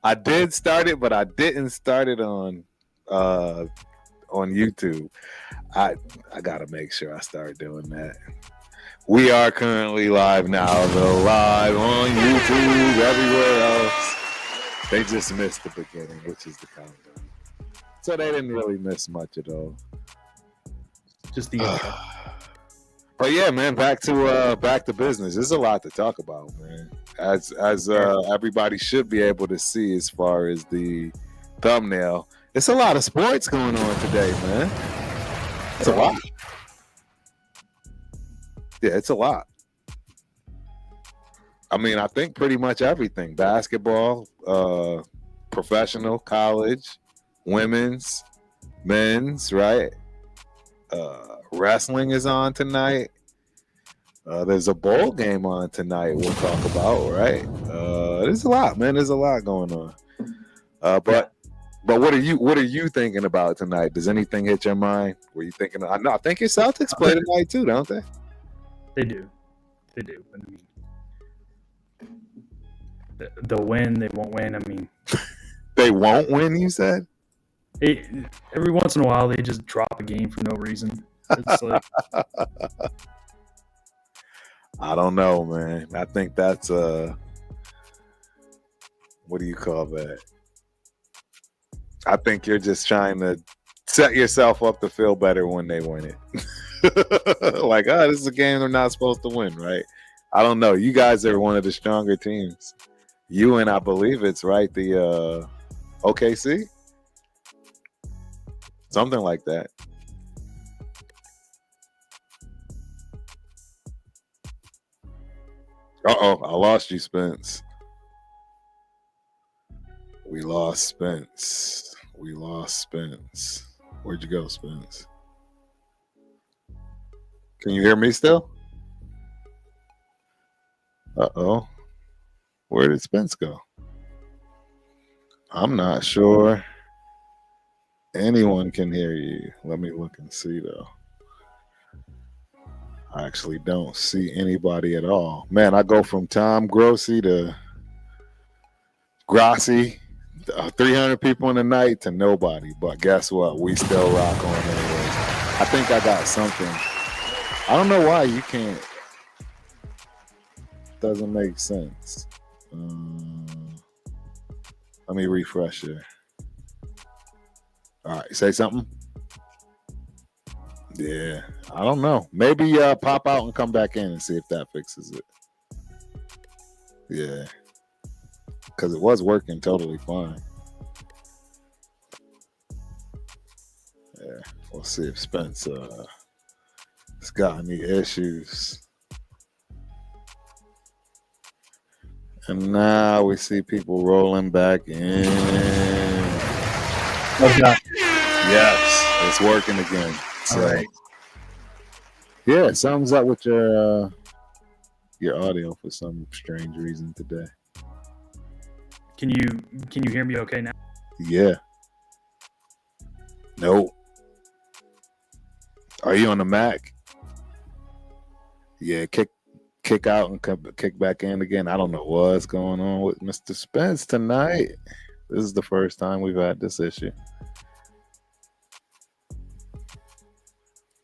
I did start it, but I didn't start it on YouTube. I gotta make sure I start doing that. We are currently live now, though, live on YouTube, everywhere else. They just missed the beginning, which is the countdown. So they didn't really miss much at all. Just the intro. But yeah, man, back to business. There's a lot to talk about, man. As everybody should be able to see as far as the thumbnail. It's a lot of sports going on today, man. It's a lot. Yeah, it's a lot. I mean, I think pretty much everything. Basketball, professional, college, women's, men's, right? Wrestling is on tonight. There's a bowl game on tonight we'll talk about, right? There's a lot, man. There's a lot going on. But what are you thinking about tonight? Does anything hit your mind? Were you thinking? I think your Celtics play tonight too, don't they? They do. I mean, they'll win. They won't win. I mean, they won't win. You said. Every once in a while, they just drop a game for no reason. It's like, I don't know, man. I think that's what do you call that? I think you're just trying to set yourself up to feel better when they win it. Like, this is a game they're not supposed to win, right? I don't know. You guys are one of the stronger teams. You and I believe it's right, the OKC? Something like that. Uh-oh, I lost you, Spence. We lost Spence. Where'd you go, Spence? Can you hear me still? Uh-oh. Where did Spence go? I'm not sure anyone can hear you. Let me look and see, though. I actually don't see anybody at all. Man, I go from Tom Grossi to Grossi, 300 people in the night to nobody. But guess what? We still rock on anyways. I think I got something. I don't know why you can't. Doesn't make sense. Let me refresh here. All right, say something. Yeah, I don't know. Maybe pop out and come back in and see if that fixes it. Yeah, because it was working totally fine. Yeah, we'll see if Spence has got any issues. And now we see people rolling back in. okay. Yes, it's working again. So, All right. Yeah, something's up with your audio for some strange reason today. Can you hear me okay now? Yeah. Nope. Are you on the Mac? Yeah, kick out and kick back in again. I don't know what's going on with Mr. Spence tonight. This is the first time we've had this issue.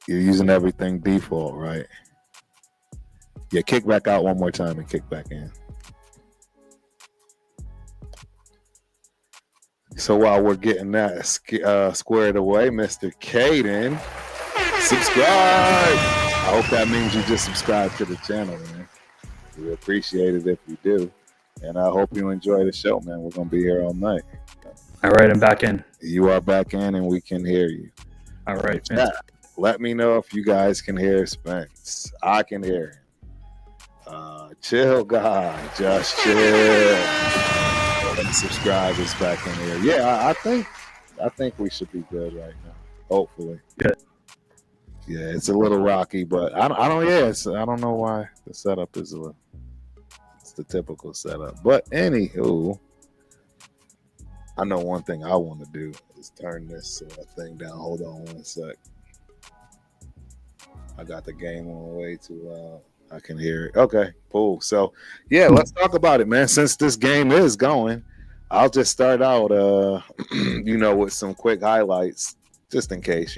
You're using everything default, right? Yeah, kick back out one more time and kick back in. So while we're getting that squared away, Mr. Caden, subscribe. I hope that means you just subscribe to the channel, man. We appreciate it if you do. And I hope you enjoy the show, man. We're going to be here all night. All right, I'm back in. You are back in and we can hear you. All right, yeah. Let me know if you guys can hear Spence. I can hear him. Chill, guy. Just chill. And subscribers back in here. Yeah, I think we should be good right now. Hopefully. Good. Yeah, it's a little rocky, but I don't know why the setup is it's the typical setup. But anywho, I know one thing I want to do is turn this thing down. Hold on one sec. I got the game on way too loud. I can hear it. Okay, cool. So, yeah, let's talk about it, man. Since this game is going, I'll just start out, with some quick highlights, just in case,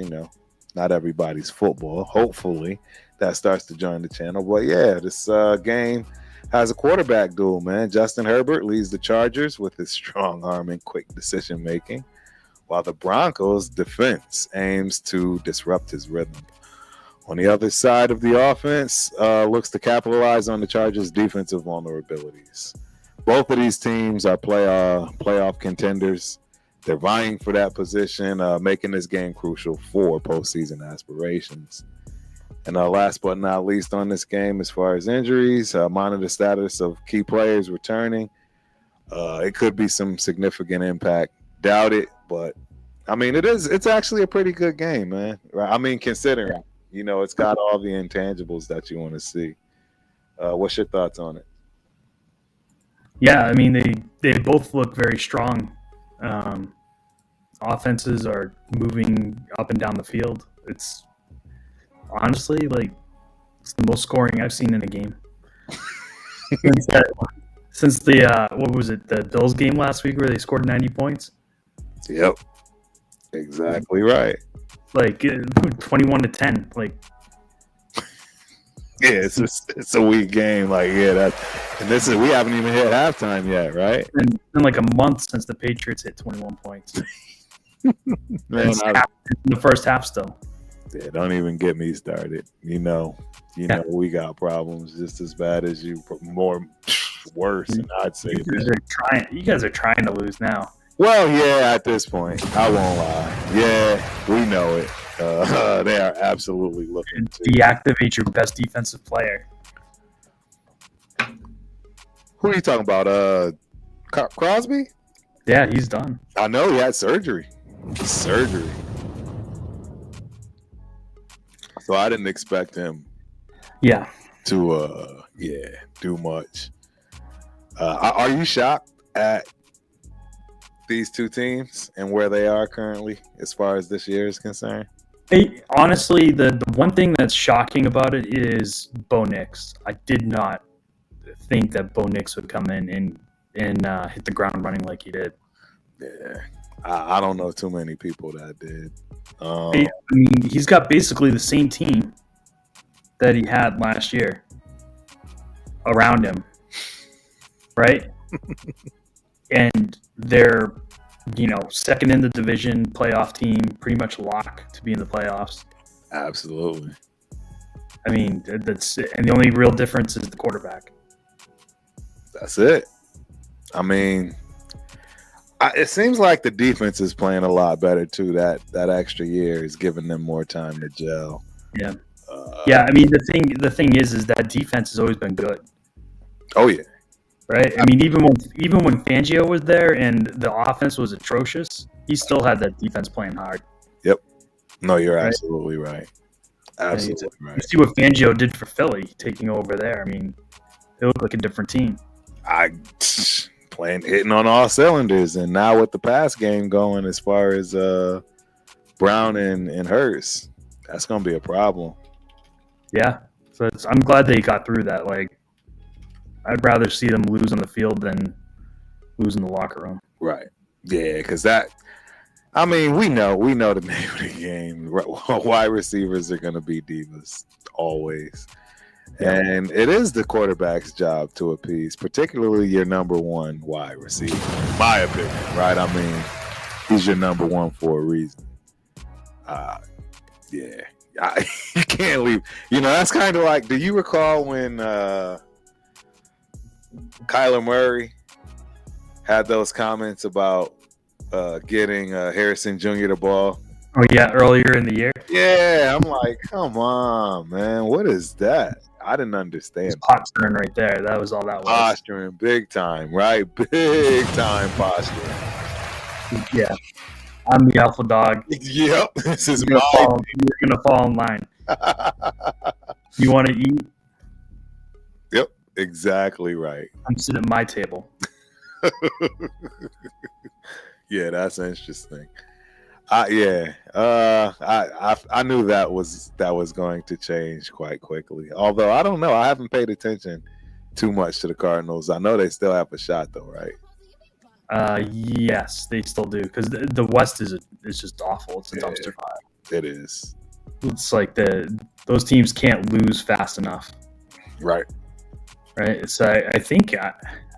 not everybody's football. Hopefully, that starts to join the channel. But yeah, this game has a quarterback duel, man. Justin Herbert leads the Chargers with his strong arm and quick decision making, while the Broncos' defense aims to disrupt his rhythm. On the other side of the offense, looks to capitalize on the Chargers' defensive vulnerabilities. Both of these teams are playoff contenders. They're vying for that position, making this game crucial for postseason aspirations. And last but not least on this game, as far as injuries, monitor the status of key players returning. It could be some significant impact. Doubt it, but I mean, it's actually a pretty good game, man. I mean, considering, it's got all the intangibles that you want to see. What's your thoughts on it? Yeah, I mean they both look very strong. Offenses are moving up and down the field. It's honestly it's the most scoring I've seen in a game since the what was it, the Bills game last week where they scored 90 points. Yep, exactly right. 21-10. Yeah, it's a weak game. And we haven't even hit halftime yet, right? And a month since the Patriots hit 21 points. Man, the first half still. Yeah, don't even get me started. We got problems just as bad as you, worse. And I'd say you guys are trying to lose now. Well, yeah, at this point, I won't lie. Yeah, we know it. They are absolutely looking to deactivate your best defensive player. Who are you talking about? Crosby? Yeah, he's done. I know he had surgery. So I didn't expect him. Yeah. To do much. Are you shocked at these two teams and where they are currently as far as this year is concerned? Honestly, the one thing that's shocking about it is Bo Nix. I did not think that Bo Nix would come in and hit the ground running like he did. Yeah, I don't know too many people that did. I mean, he's got basically the same team that he had last year around him, right? And they're, second in the division, playoff team, pretty much lock to be in the playoffs. Absolutely. I mean, and the only real difference is the quarterback. That's it. I mean, it seems like the defense is playing a lot better too. That extra year is giving them more time to gel. Yeah. Yeah. I mean, the thing is that defense has always been good. Oh yeah. Right. I mean, even when Fangio was there and the offense was atrocious, he still had that defense playing hard. Yep. No, you're absolutely right. Absolutely right. You see what Fangio did for Philly, taking over there. I mean, they look like a different team. Hitting on all cylinders, and now with the pass game going as far as Brown and Hurst, that's gonna be a problem. Yeah. So I'm glad they got through that. I'd rather see them lose on the field than lose in the locker room. Right. Yeah, because we know the name of the game. Wide receivers are going to be divas always. Yeah. And it is the quarterback's job to appease, particularly your number one wide receiver, in my opinion, right? I mean, he's your number one for a reason. Yeah. You can't leave. That's kind of like, do you recall when Kyler Murray had those comments about getting Harrison Jr. the ball? Oh, yeah, earlier in the year? Yeah, I'm like, come on, man. What is that? I didn't understand. Posturing right there. That was all that was. Posturing, big time, right? Big time posturing. Yeah. I'm the alpha dog. Yep. This is you're going to fall in line. You want to eat? Yep. Exactly right. I'm sitting at my table. Yeah, that's interesting. I knew that was going to change quite quickly. Although I don't know, I haven't paid attention too much to the Cardinals. I know they still have a shot though, right? Yes, they still do because the West is just awful. It's a dumpster fire. It is. It's like those teams can't lose fast enough. Right. So I think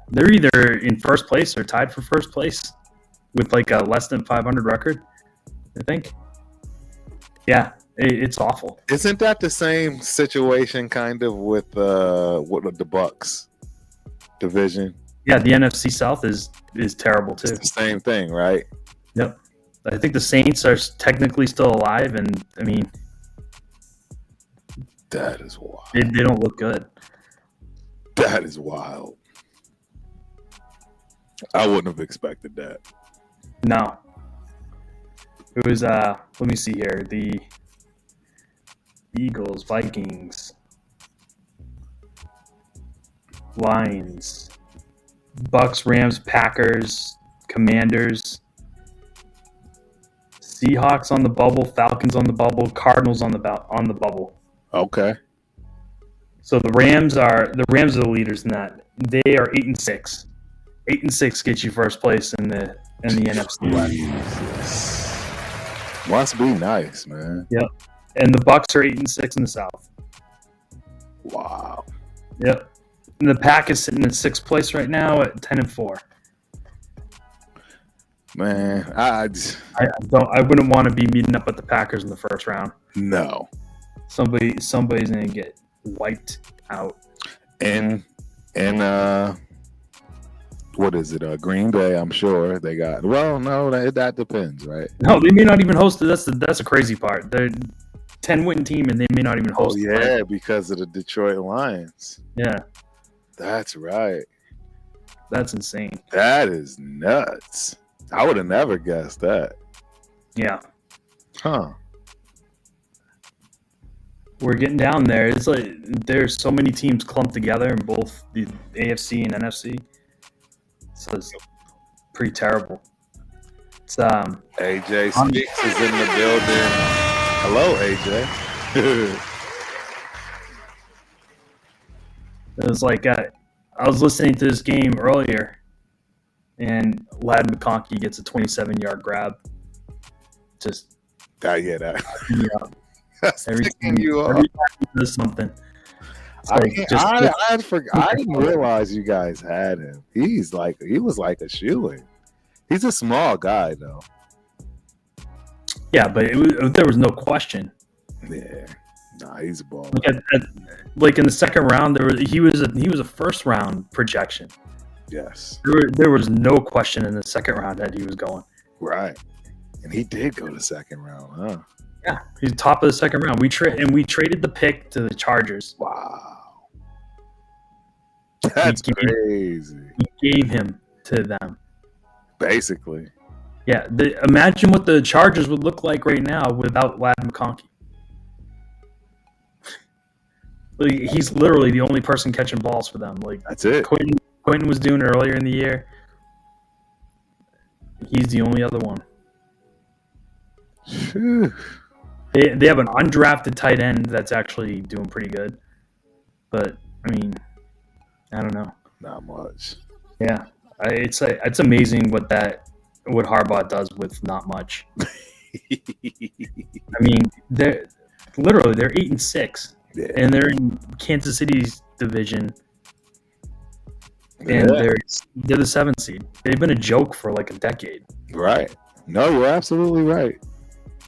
they're either in first place or tied for first place with like a less than 500 record. I think. Yeah, it's awful. Isn't that the same situation kind of with the Bucks division? Yeah, the NFC South is terrible too. It's the same thing, right? Yep. I think the Saints are technically still alive, and I mean, that is wild. They don't look good. That is wild. I wouldn't have expected that. No. It was let me see here. The Eagles, Vikings, Lions, Bucks, Rams, Packers, Commanders, Seahawks on the bubble, Falcons on the bubble, Cardinals on the bubble. Okay. So the Rams are the leaders in that. They are 8-6. 8-6 gets you first place in the NFC West. Must be nice, man. Yep. And the Bucks are 8-6 in the South. Wow. Yep. And the Pack is sitting in sixth place right now at 10-4. Man, I wouldn't want to be meeting up with the Packers in the first round. No. Somebody's gonna get wiped out. And what is it? Green Bay, I'm sure they got. Well, no, that depends, right? No, they may not even host it. That's the crazy part. They're 10-win team, and they may not even host. Oh yeah, because of the Detroit Lions. Yeah, that's right. That's insane. That is nuts. I would have never guessed that. Yeah. Huh. We're getting down there. It's like there's so many teams clumped together in both the AFC and NFC. So it's pretty terrible. It's AJ Speaks is in the building. Hello, AJ. It was like I was listening to this game earlier, and Ladd McConkey gets a 27-yard grab. Just that. That's every time he does something. I didn't realize you guys had him. He was like a shoo-in. He's a small guy though. Yeah, but there was no question. Yeah, he's a baller. Like in the second round, he was a first round projection. Yes, there was no question in the second round that he was going. Right, and he did go to second round, huh? Yeah, he's top of the second round. We traded the pick to the Chargers. Wow, that's crazy. We gave him to them, basically. Yeah, imagine what the Chargers would look like right now without Ladd McConkey. He's literally the only person catching balls for them. Like that's it. Quentin was doing it earlier in the year. He's the only other one. They have an undrafted tight end that's actually doing pretty good. But I mean, I don't know. Not much. Yeah, it's amazing what Harbaugh does with not much. I mean, they're 8-6, and they're in Kansas City's division, and they're the 7th seed. They've been a joke for like a decade. Right? No, you're absolutely right.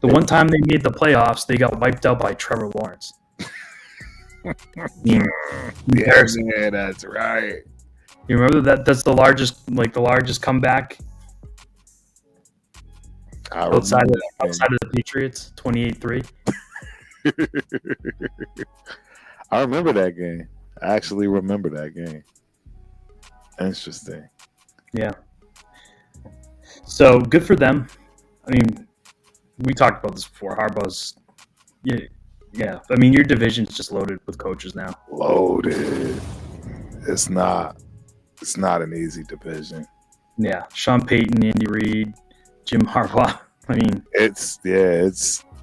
The one time they made the playoffs, they got wiped out by Trevor Lawrence. Yeah, that's right. You remember that? That's the largest comeback outside of the Patriots, 28-3. I remember that game. I actually remember that game. Interesting. Yeah. So good for them. I mean, we talked about this before. Harbaugh's, yeah. I mean, your division's just loaded with coaches now. Loaded. It's not an easy division. Yeah, Sean Payton, Andy Reid, Jim Harbaugh. I mean, it's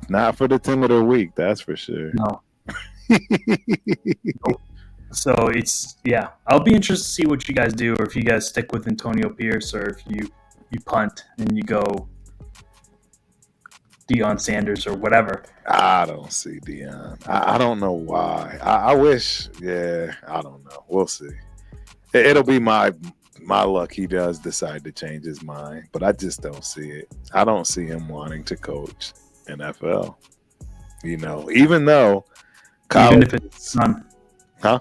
not for the timid or weak. That's for sure. No. So I'll be interested to see what you guys do, or if you guys stick with Antonio Pierce, or if you punt and you go Deion Sanders or whatever. I don't see Deion. I don't know why. I wish. Yeah, I don't know. We'll see. It'll be my luck. He does decide to change his mind, but I just don't see it. I don't see him wanting to coach NFL. Even though college, even if it's his son, huh?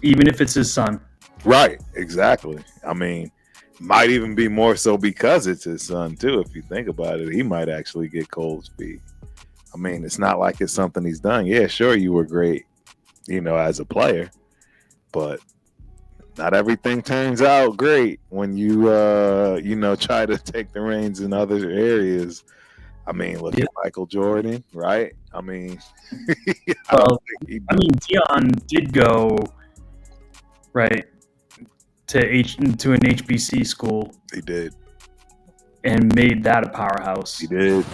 Even if it's his son, Right? Exactly. I mean, might even be more so because it's his son too. If you think about it, he might actually get cold feet. I mean, it's not like it's something he's done. Yeah, sure, you were great, as a player, but not everything turns out great when you try to take the reins in other areas. I mean, look at Michael Jordan, right? I mean, Deion did go right to an HBC school. He did, and made that a powerhouse. He did,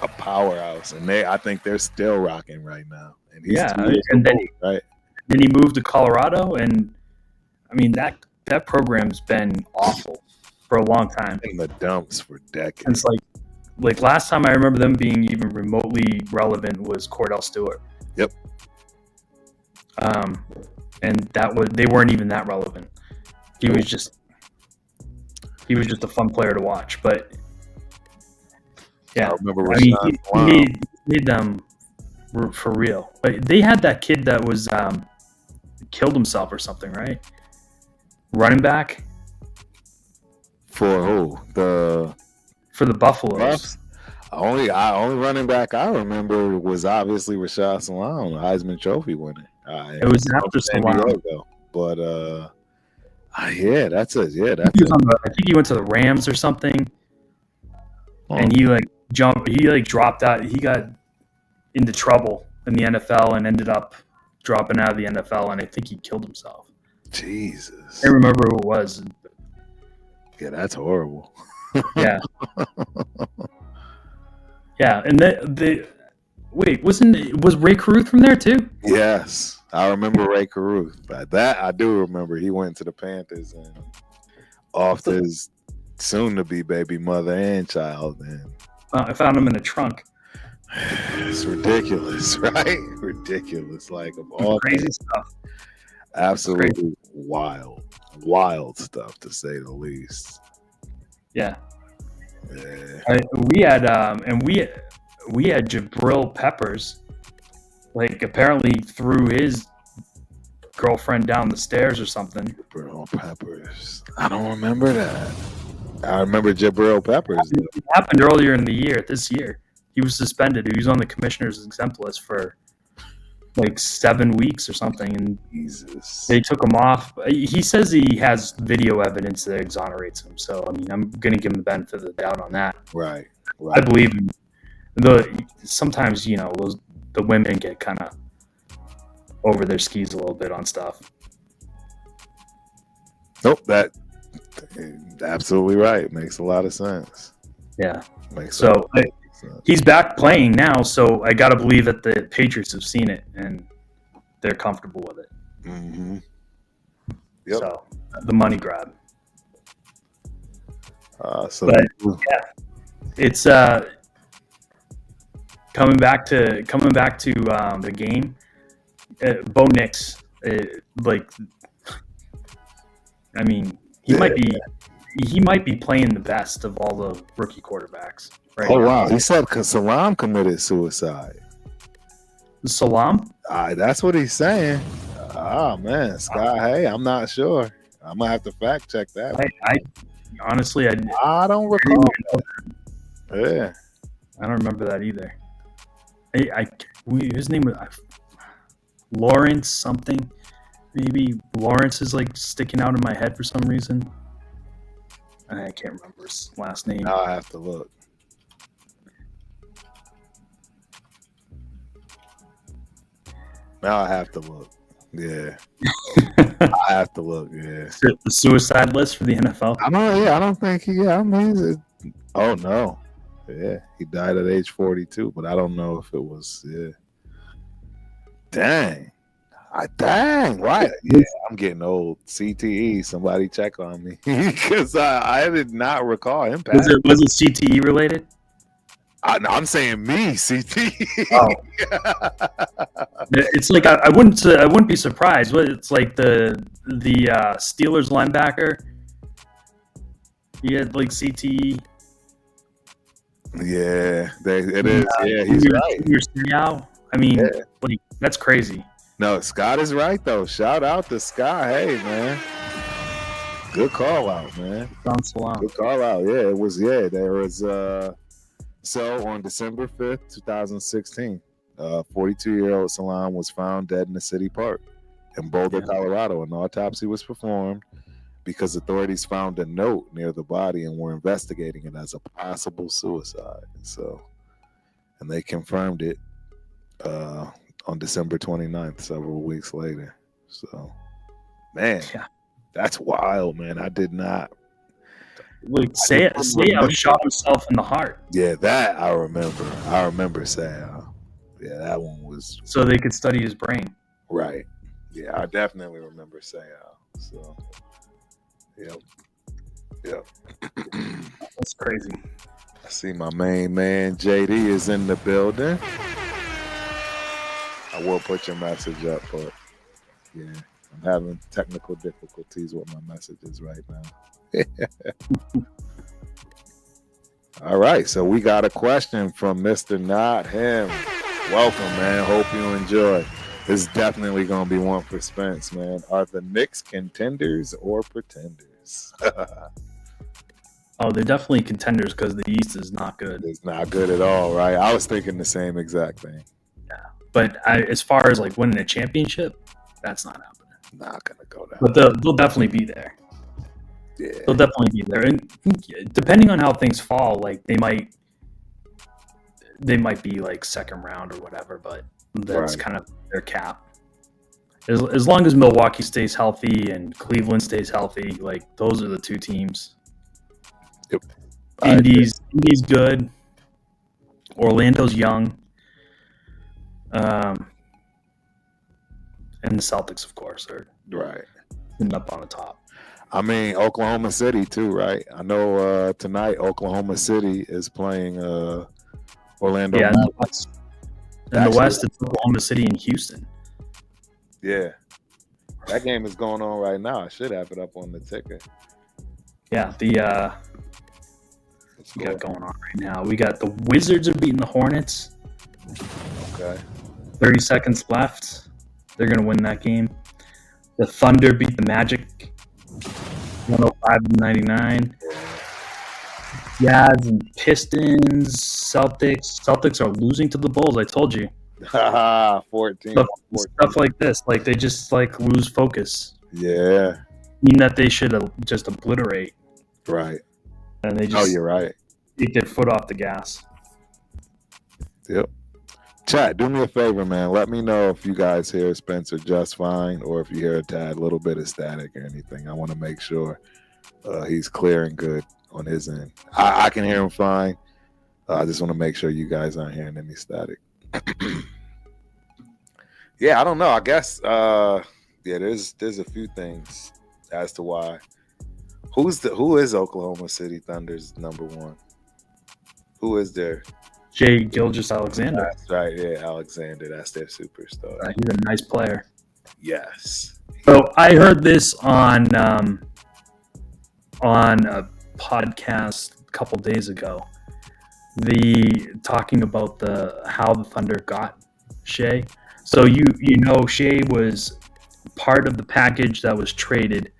a powerhouse, and I think they're still rocking right now. And he's and then right. Then he moved to Colorado, and I mean that program's been awful for a long time. In the dumps for decades. It's like last time I remember them being even remotely relevant was Cordell Stewart. Yep. And they weren't even that relevant. He was just a fun player to watch. But yeah, I remember he made them for real. Like, they had that kid that was killed himself or something, right? Running back for who? For the Buffaloes. Buffs? Only running back I remember was obviously Rashad Salam, the Heisman Trophy winner. It was after Salam, but that's it. Yeah, that's I think he went to the Rams or something, and he dropped out. He got into trouble in the NFL and ended up dropping out of the NFL, and I think he killed himself. Jesus, I remember who it was. Yeah, that's horrible. Yeah. Yeah, and was Ray Caruth from there too? Yes, I remember Ray Caruth. That I do remember. He went to the Panthers and off his soon-to-be baby mother and child. And I found him in a trunk. It's ridiculous, right? Ridiculous, like of all crazy stuff. Absolutely wild stuff to say the least. Yeah. We had Jabril Peppers, like apparently threw his girlfriend down the stairs or something. Jabril Peppers. I don't remember that. I remember Jabril Peppers. It happened earlier in the year. This year, he was suspended. He was on the commissioner's exempt list for like 7 weeks or something, and Jesus, they took him off. He says he has video evidence that exonerates him. So I mean, I'm going to give him the benefit of the doubt on that. Right. I believe him. Sometimes the women get kind of over their skis a little bit on stuff. Nope, that absolutely right. Makes a lot of sense. Yeah. He's back playing now, so I got to believe that the Patriots have seen it and they're comfortable with it. Mm-hmm. Yep. So the money grab. It's coming back to the game. Bo Nix, I mean, he might be playing the best of all the rookie quarterbacks. Right now. Wow! He said Salam committed suicide. Salam? That's what he's saying. Oh man, Sky. Hey, I'm not sure. I'm gonna have to fact check that. I honestly, I don't recall. Yeah, I don't remember that either. His name was Lawrence something. Maybe Lawrence is like sticking out in my head for some reason. I can't remember his last name. I'll have to look. Now I have to look. Yeah. I have to look. Yeah. The suicide list for the NFL. I don't think he. Oh no. Yeah, he died at age 42, but I don't know if it was. Yeah. Dang. Dang, right. Yeah, I'm getting old. CTE, somebody check on me. Because I did not recall impact. Was it CTE related? No, I'm saying me, CTE. Oh. It's like I wouldn't be surprised. It's like the Steelers linebacker. He had like CTE. Yeah, it is. Yeah, he's right. I mean, like that's crazy. No, Scott is right though. Shout out to Scott. Hey, man. Good call out, man. Good call out. Yeah, it was. Yeah, there was. So on December 5th, 2016, 42-year-old Salam was found dead in a city park in Boulder, Colorado. An autopsy was performed because authorities found a note near the body and were investigating it as a possible suicide. So, and they confirmed it on December 29th, several weeks later. So, man, that's wild, man. I did not. Like Sayao shot himself in the heart. Yeah, that I remember. I remember Sayao. Yeah, that one was. So they could study his brain. Right. Yeah, I definitely remember Sayao. So, yep. That's crazy. I see my main man JD is in the building. I will put your message up, but yeah, I'm having technical difficulties with my messages right now. All right, so we got a question from Mr. Not Him. Welcome, man. Hope you enjoy. This is definitely going to be one for Spence, man. Are the Knicks contenders or pretenders? Oh, they're definitely contenders because the East is not good. It's not good at all, right? I was thinking the same exact thing. Yeah, but as far as like winning a championship, that's not happening. Not going to go down. But they'll definitely be there. Yeah. They'll definitely be there, and depending on how things fall, like they might be like second round or whatever. But that's kind of their cap. As long as Milwaukee stays healthy and Cleveland stays healthy, like those are the two teams. Yep. Indy's good. Orlando's young. And the Celtics, of course, are up on the top. I mean, Oklahoma City too, right? I know tonight Oklahoma City is playing Orlando. Yeah, in the West, it's Oklahoma City and Houston. Yeah, that game is going on right now. I should have it up on the ticker. Yeah, we got going on right now. We got the Wizards are beating the Hornets. Okay. 30 seconds left. They're going to win that game. The Thunder beat the Magic 105-99. Jazz and Pistons, Celtics. Celtics are losing to the Bulls. I told you. 14. Stuff like this. Like they just like lose focus. Yeah. Mean that they should just obliterate. Right. And they just you're right. Take their foot off the gas. Yep. Chat, do me a favor, man. Let me know if you guys hear Spencer just fine or if you hear a tad little bit of static or anything. I want to make sure he's clear and good on his end. I can hear him fine. I just want to make sure you guys aren't hearing any static. Yeah, I don't know. I guess there's a few things as to why. Who is Oklahoma City Thunder's number one? Who is there? Shai Gilgeous-Alexander. That's right, yeah, Alexander. That's their superstar. He's a nice player. Yes. So I heard this on a podcast a couple days ago. Talking about how the Thunder got Shai. So you know Shai was part of the package that was traded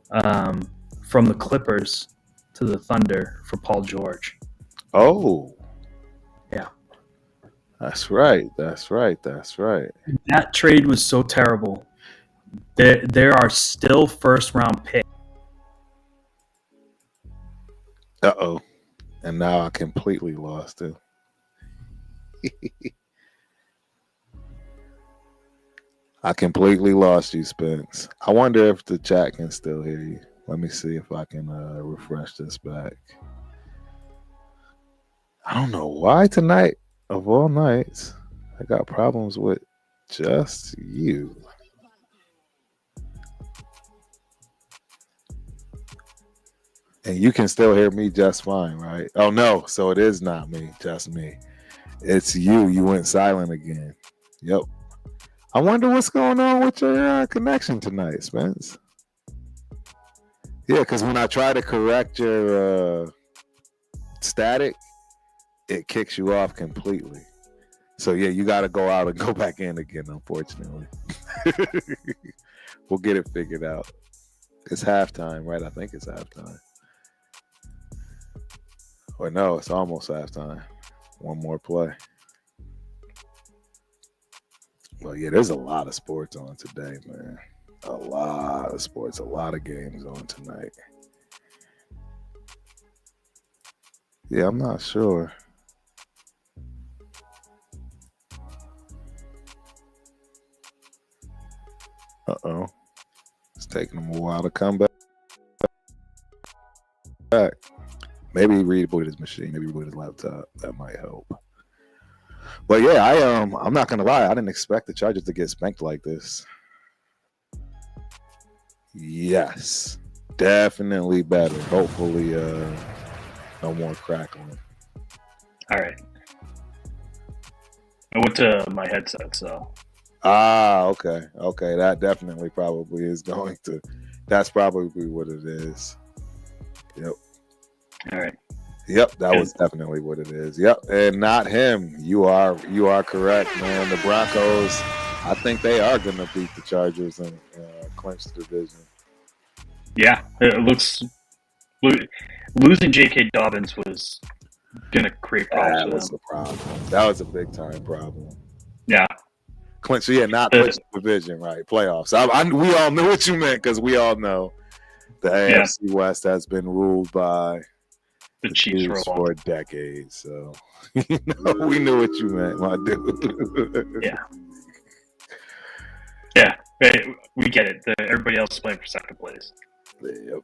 from the Clippers to the Thunder for Paul George. Oh. Yeah. That's right. That trade was so terrible. There are still first round picks. Uh-oh. And now I completely lost it. I completely lost you, Spence. I wonder if the chat can still hear you. Let me see if I can refresh this back. I don't know why tonight, of all nights, I got problems with just you. And you can still hear me just fine, right? Oh, no. So it is not me, just me. It's you. You went silent again. Yep. I wonder what's going on with your connection tonight, Spence. Yeah, because when I try to correct your static, it kicks you off completely. So, yeah, you got to go out and go back in again, unfortunately. We'll get it figured out. It's halftime, right? I think it's halftime. Or no, it's almost halftime. One more play. Well, yeah, there's a lot of sports on today, man. A lot of sports, a lot of games on tonight. Yeah, I'm not sure. Uh-oh. It's taking them a while to come back. Maybe he rebooted his machine. Maybe rebooted his laptop. That might help. But yeah, I'm not gonna lie. I didn't expect the Chargers to get spanked like this. Yes, definitely better. Hopefully, no more crackling. All right. I went to my headset, so. Okay. That definitely probably is going to. That's probably what it is. Yep. All right. Yep, that was definitely what it is. Yep, and not him. You are correct, man. The Broncos, I think they are going to beat the Chargers and clinch the division. Yeah, it looks losing J.K. Dobbins was going to create problems. That was a problem. That was a big time problem. Yeah. Clinch, not clinch the division, right? Playoffs. We all knew what you meant because we all know the AFC West has been ruled by the Chiefs for decades. So we knew what you meant, my dude. Yeah, we get it. Everybody else is playing for second place. Yep.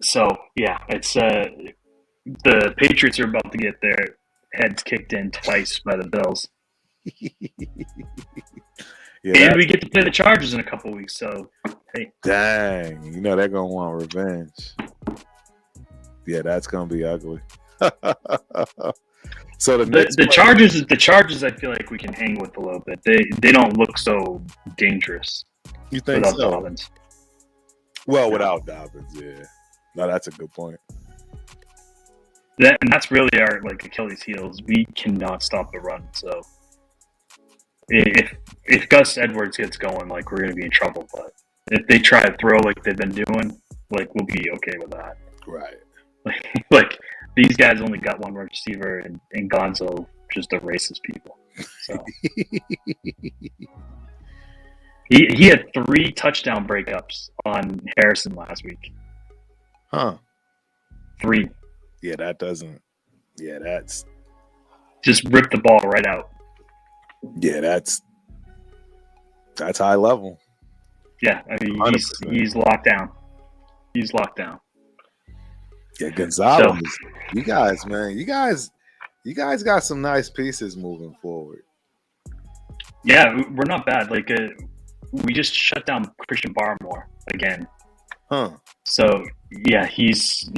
So yeah, it's the Patriots are about to get their heads kicked in twice by the Bills. And we get to play the Chargers in a couple weeks, so hey. Dang, they're gonna want revenge. Yeah, that's gonna be ugly. So the Chargers, I feel like we can hang with a little bit. They don't look so dangerous. You think without so? Dobbins. Well, without Dobbins, yeah. No, that's a good point. That's really our Achilles heels. We cannot stop the run. So if Gus Edwards gets going, we're going to be in trouble. But if they try to throw like they've been doing, we'll be okay with that. Right. These guys only got one receiver, and Gonzo just erases people. So he had 3 touchdown breakups on Harrison last week. Huh. 3. Yeah, that doesn't. Yeah, that's just ripped the ball right out. Yeah, that's high level. Yeah, I mean he's locked down. He's locked down. Yeah, Gonzalez. So, you guys, man, you guys got some nice pieces moving forward. Yeah, we're not bad. We just shut down Christian Barmore again. Huh. So yeah, he's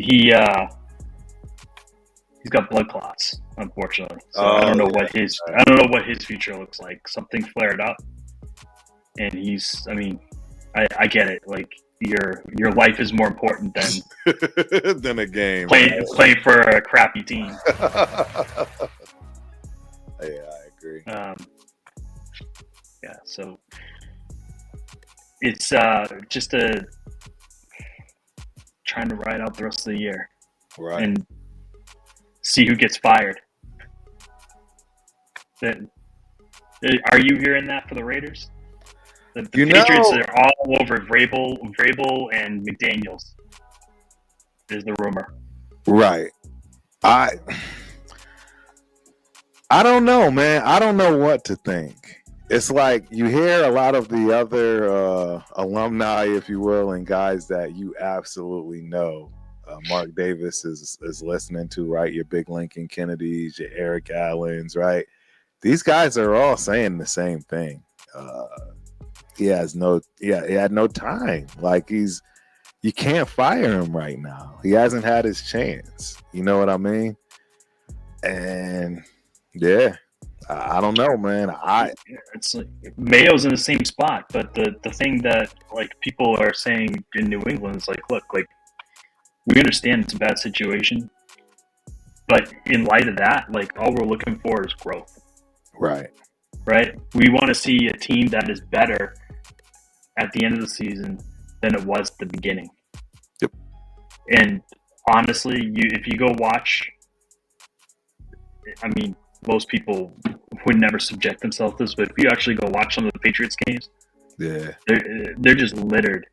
got blood clots, unfortunately. So I don't know what his future looks like. Something flared up, and I get it. Your life is more important than a game. Playing for a crappy team. Yeah, I agree. Yeah, so it's just trying to ride out the rest of the year, right? And see who gets fired. Then, are you hearing that for the Raiders? The Patriots are all over Vrabel and McDaniels. Is the rumor? Right. I don't know, man. I don't know what to think. It's you hear a lot of the other alumni, if you will, and guys that you absolutely know. Mark Davis is listening to, right? Your big Lincoln Kennedys, your Eric Allens, right? These guys are all saying the same thing. he had no time. Like you can't fire him right now. He hasn't had his chance. You know what I mean? And yeah, I don't know, man. It's like Mayo's in the same spot, but the thing that like people are saying in New England is like, look, like we understand it's a bad situation, but in light of that, like all we're looking for is growth. Right. Right? We want to see a team that is better at the end of the season than it was at the beginning. Yep. And honestly, if you go watch, I mean, most people would never subject themselves to this, but if you actually go watch some of the Patriots games, yeah, they're just littered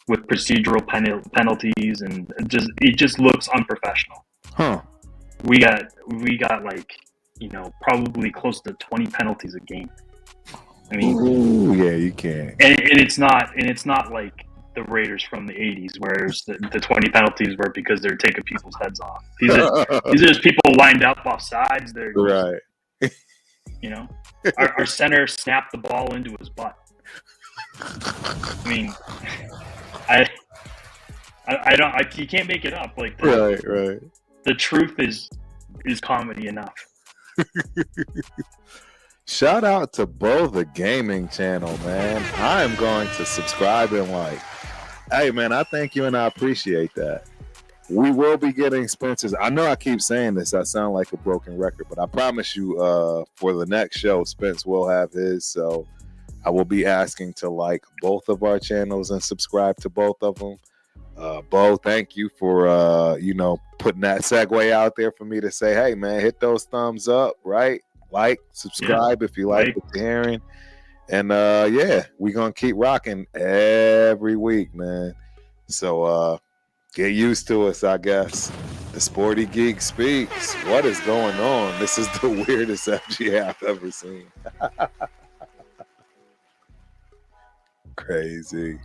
with procedural penalties, and it just looks unprofessional. Huh. We got like, probably close to 20 penalties a game. I mean, ooh, yeah, you can. And it's not like the Raiders from the 80s, where the 20 penalties were because they're taking people's heads off. These are just people lined up off sides. They're right. Our center snapped the ball into his butt. I mean, I don't. You can't make it up. Like right. The truth is comedy enough. Shout out to the Gaming channel, man. I am going to subscribe and like. Hey, man, I thank you and I appreciate that. We will be getting Spencer's. I know I keep saying this. I sound like a broken record, but I promise you for the next show, Spence will have his. So I will be asking to like both of our channels and subscribe to both of them. Bo, thank you for, putting that segue out there for me to say, hey, man, hit those thumbs up, right? Like, subscribe if you like what you're hearing. And, we're going to keep rocking every week, man. So get used to us, I guess. The Sporty Geek speaks. What is going on? This is the weirdest FGA I've ever seen. Crazy.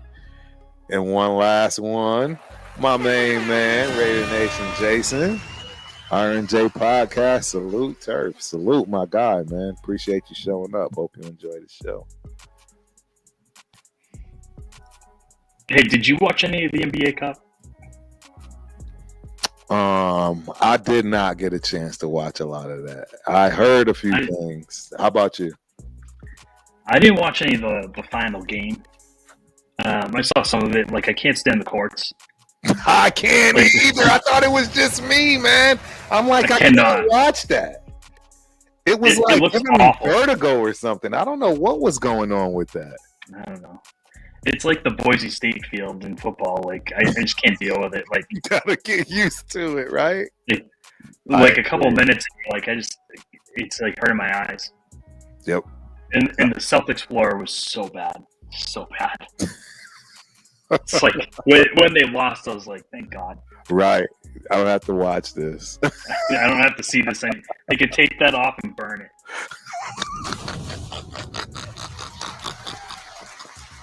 And one last one. My main man, Raider Nation Jason. R&J Podcast. Salute, Turf. Salute, my guy, man. Appreciate you showing up. Hope you enjoy the show. Hey, did you watch any of the NBA Cup? I did not get a chance to watch a lot of that. I heard a few things. How about you? I didn't watch any of the final game. I saw some of it. Like, I can't stand the courts. I can't either. I thought it was just me, man. I'm like, I can't watch that. It was like giving me vertigo or something. I don't know what was going on with that. I don't know. It's like the Boise State field in football. Like, I just can't deal with it. Like, you gotta get used to it, right? Like a couple of minutes, like it's like hurting my eyes. Yep. And the Celtics floor was so bad. It's like when they lost, I was like, thank God. Right. I don't have to watch this. I don't have to see this. They could take that off and burn it.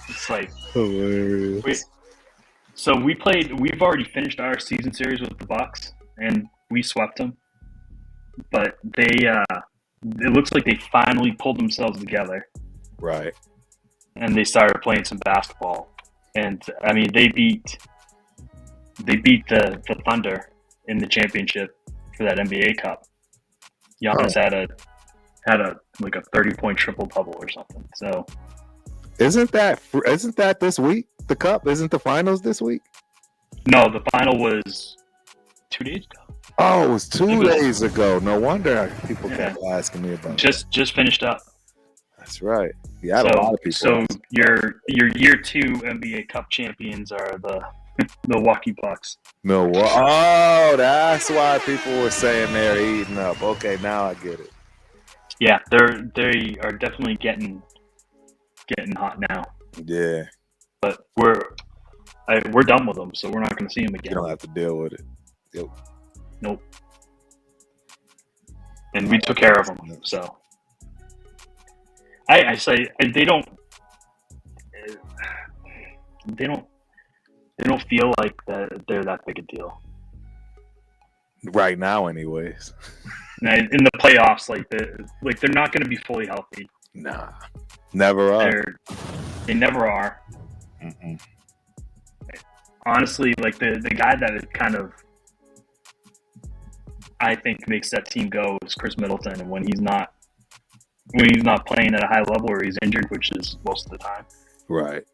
It's like hilarious. We've already finished our season series with the Bucks, and we swept them. But it looks like they finally pulled themselves together. Right. And they started playing some basketball. And I mean, they beat the Thunder in the championship for that NBA Cup. Giannis had a 30-point triple double or something. So isn't that this week? The Cup isn't the finals this week? No, the final was 2 days ago. Oh, it was 2 days ago. No wonder people kept asking me about it. Just finished up. That's right. Yeah, a lot of people. So your year 2 NBA Cup champions are the Milwaukee Bucks. Oh, that's why people were saying they're eating up. Okay, now I get it. Yeah, they are definitely getting hot now. Yeah. But we're done with them, so we're not going to see them again. You don't have to deal with it. Yep. Nope. And we took care of them, so. I say they don't feel like they're that big a deal right now, anyways. In the playoffs, like they're not going to be fully healthy. Nah, never are. They never are. Mm-mm. Honestly, like the guy that is kind of, I think, makes that team go is Chris Middleton, and when he's not playing at a high level or he's injured, which is most of the time, Right.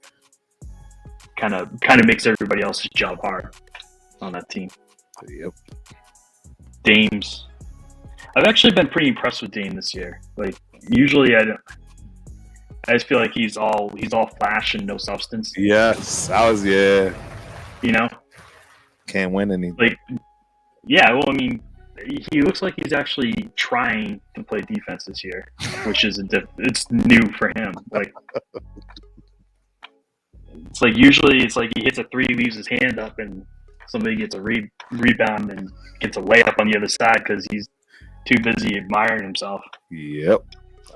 kind of makes everybody else's job hard on that team. Yep. Dame's. I've actually been pretty impressed with Dame this year. Like usually, I just feel like he's all flash and no substance. Yes, You know, can't win anything. like yeah. Well, I mean, he looks like he's actually trying to play defense this year, which is it's new for him. Like it's like usually it's like he hits a three, leaves his hand up, and somebody gets a rebound and gets a layup on the other side because he's too busy admiring himself. Yep,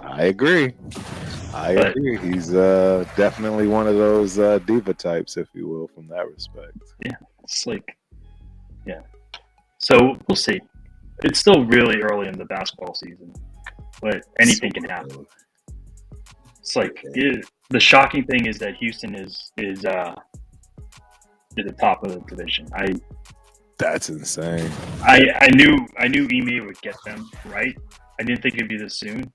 I agree. He's definitely one of those diva types, if you will, from that respect. Yeah, it's like, yeah. So we'll see. It's still really early in the basketball season, but anything can happen. It's like the shocking thing is that Houston is at the top of the division. That's insane. I knew Ime would get them right. I didn't think it'd be this soon,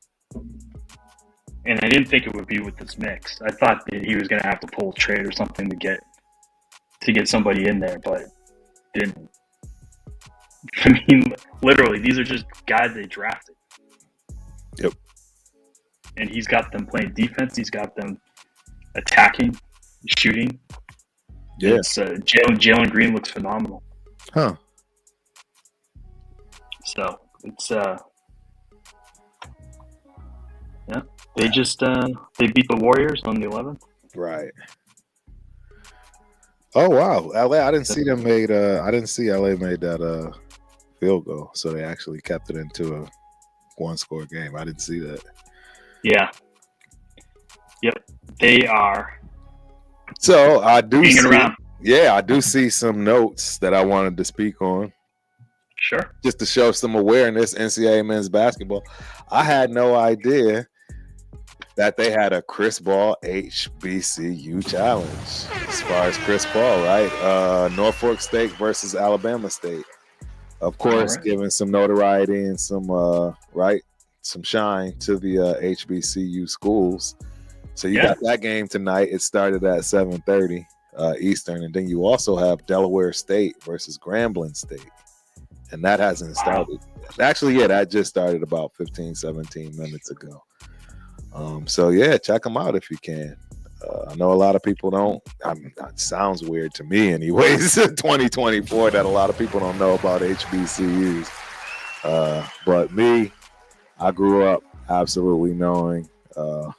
and I didn't think it would be with this mix. I thought that he was going to have to pull a trade or something to get somebody in there, but didn't. I mean, literally, these are just guys they drafted. Yep. And he's got them playing defense. He's got them attacking, shooting. Yeah. Jalen Green looks phenomenal. Huh. So it's yeah. They just they beat the Warriors on the 11th. Right. Oh wow, LA! I didn't see them made. I didn't see LA made that field goal, so they actually kept it into a one-score game. I didn't see that. Yeah. Yep. They are. So I do see. Around. Yeah, I do see some notes that I wanted to speak on. Sure. Just to show some awareness, NCAA men's basketball. I had no idea that they had a Chris Paul HBCU challenge as far as Chris Paul, right? Norfolk State versus Alabama State. Of course, right. Giving some notoriety and some some shine to the HBCU schools. So you got that game tonight. It started at 7:30 Eastern, and then you also have Delaware State versus Grambling State, and that hasn't started. Actually, that just started about 15-17 minutes ago. So check them out if you can. I know a lot of people don't. I mean, it sounds weird to me, anyways. 2024, that a lot of people don't know about HBCUs. But me, I grew up absolutely knowing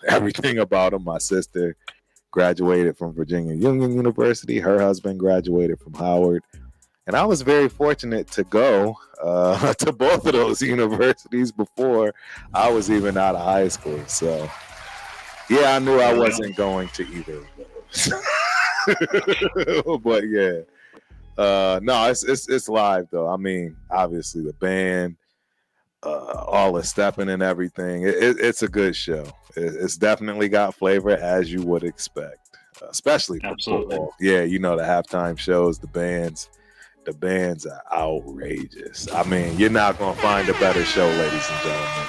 everything about them. My sister graduated from Virginia Union University. Her husband graduated from Howard. And I was very fortunate to go to both of those universities before I was even out of high school. So, I knew I wasn't going to either of those. But no, it's live though. I mean, obviously the band, all the stepping and everything. It's a good show. It's definitely got flavor, as you would expect, especially for football. Yeah, the halftime shows, the bands. The bands are outrageous. I mean, you're not going to find a better show, ladies and gentlemen.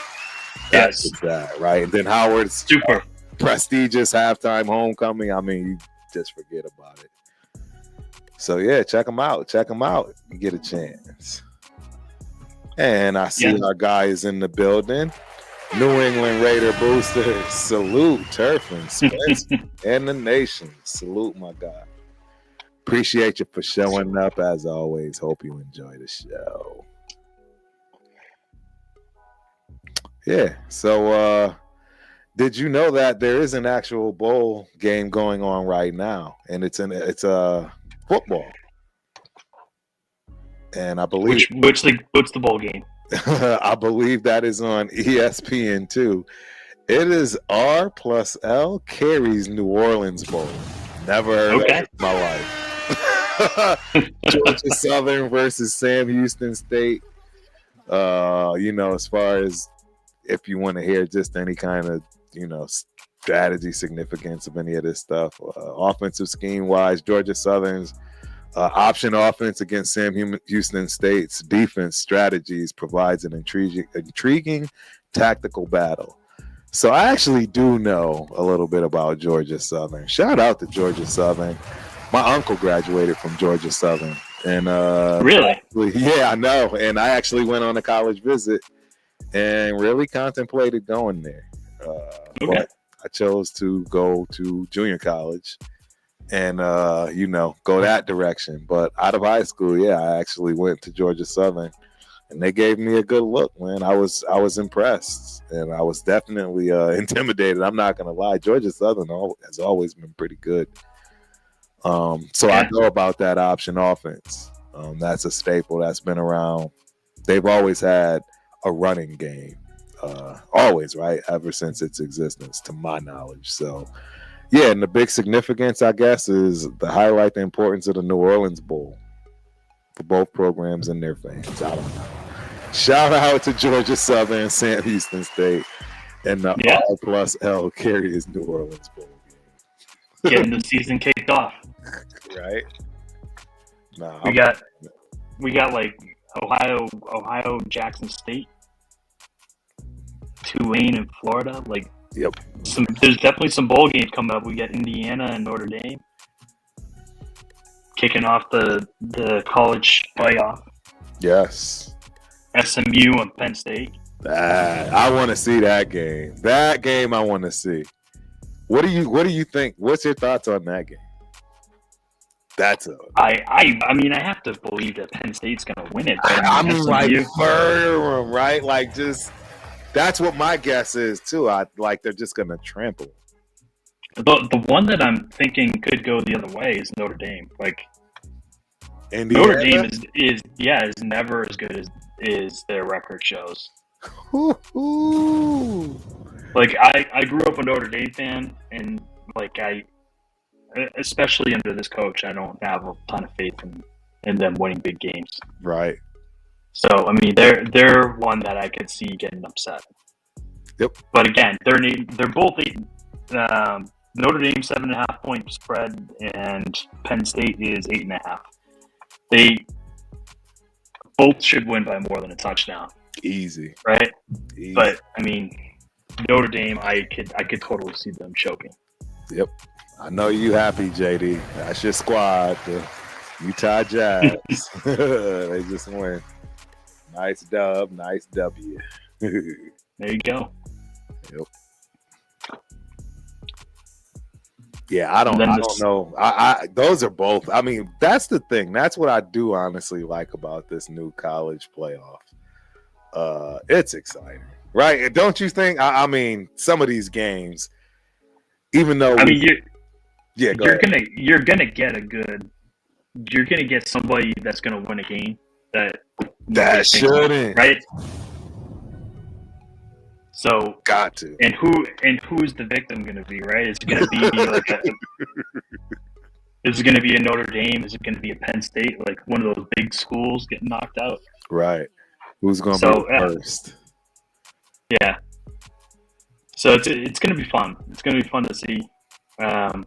Yes. That, right? And then Howard's super prestigious halftime homecoming. I mean, you just forget about it. So, check them out. Check them out. You get a chance. And I see our guys in the building. New England Raider boosters. Salute Turf and Spence and the nation. Salute, my guy. Appreciate you for showing up as always. Hope you enjoy the show. So did you know that there is an actual bowl game going on right now, and it's football? And I believe what's the bowl game? I believe that is on ESPN2. It is R+L Carey's New Orleans Bowl. Never heard of it in my life. Georgia Southern versus Sam Houston State. As far as if you want to hear just any kind of strategy significance of any of this stuff. Offensive scheme wise, Georgia Southern's option offense against Sam Houston State's defense strategies provides an intriguing tactical battle. So I actually do know a little bit about Georgia Southern. Shout out to Georgia Southern. My uncle graduated from Georgia Southern. And really? Yeah, I know. And I actually went on a college visit and really contemplated going there. Okay. But I chose to go to junior college and, go that direction. But out of high school, I actually went to Georgia Southern, and they gave me a good look, man. I was impressed, and I was definitely intimidated. I'm not going to lie. Georgia Southern has always been pretty good. So I know about that option offense. That's a staple that's been around. They've always had a running game. Always, right? Ever since its existence, to my knowledge. So, and the big significance, I guess, is to highlight the importance of the New Orleans Bowl for both programs and their fans. I don't know. Shout out to Georgia Southern and Sam Houston State and the R+L Carriers New Orleans Bowl game. Getting the season kicked off. Right? We got like Ohio, Jackson State, Tulane, and Florida. Like, there's definitely some bowl games coming up. We got Indiana and Notre Dame kicking off the college playoff. Yes. SMU and Penn State. I want to see that game. That game I want to see. What do you think? What's your thoughts on that game? I mean, I have to believe that Penn State's going to win it. I mean, like, firm, right? Like, just that's what my guess is too. They're just going to trample. The one that I'm thinking could go the other way is Notre Dame. Like, Indiana? Notre Dame is never as good as their record shows. Like, I grew up a Notre Dame fan, and like especially under this coach, I don't have a ton of faith in them winning big games. Right. So, I mean, they're one that I could see getting upset. Yep. But again, they're both 8. Notre Dame 7.5 point spread, and Penn State is 8.5. They both should win by more than a touchdown. Easy. Right. Easy. But I mean, Notre Dame, I could totally see them choking. Yep. I know you happy, JD. That's your squad, the Utah Jazz. They just win. Nice dub, nice W. There you go. Yep. Yeah, I don't know. Those are both. I mean, that's the thing. That's what I do honestly like about this new college playoff. It's exciting, right? Don't you think? I mean, some of these games, even though you're gonna get somebody that's gonna win a game that shouldn't, right? So got to. And who's the victim gonna be, right? Is it gonna be is it gonna be a Notre Dame? Is it gonna be a Penn State? Like one of those big schools getting knocked out? Right. Who's gonna be first? Yeah. So it's gonna be fun. It's gonna be fun to see. And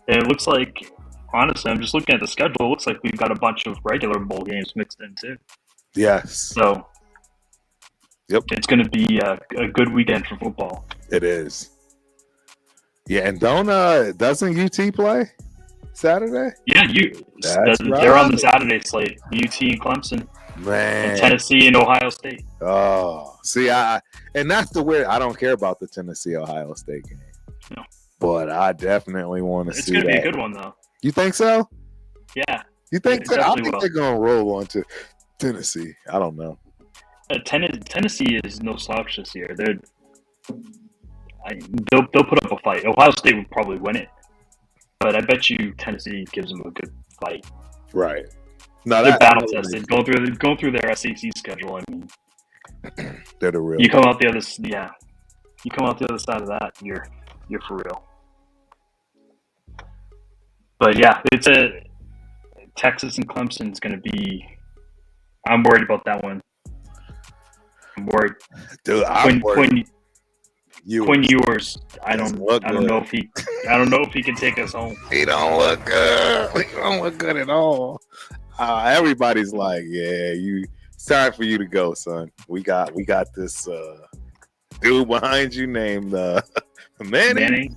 it looks like, honestly, I'm just looking at the schedule. It looks like we've got a bunch of regular bowl games mixed in too. Yes. So, it's going to be a good weekend for football. It is. Yeah, and doesn't UT play Saturday? Yeah, they're on the Saturday slate. UT and Clemson, man, and Tennessee and Ohio State. Oh, see, and that's the weird. I don't care about the Tennessee Ohio State game. No. But I definitely want to see. It's going to be a good one, though. You think so? Yeah. You think so? I think they're going to roll on to Tennessee. I don't know. Tennessee is no slouch this year. They'll put up a fight. Ohio State would probably win it, but I bet you Tennessee gives them a good fight. Right. No, they're battle tested. Going through their SEC schedule. I mean, they're the real. You come out the other side of that, you're for real. But yeah, it's Texas and Clemson is going to be. I'm worried about that one. I'm worried. Dude, I'm worried. Quinn Ewers. I don't know if he can take us home. He don't look good. He don't look good at all. Everybody's like, yeah, it's time for you to go, son. We got this dude behind you named Manning.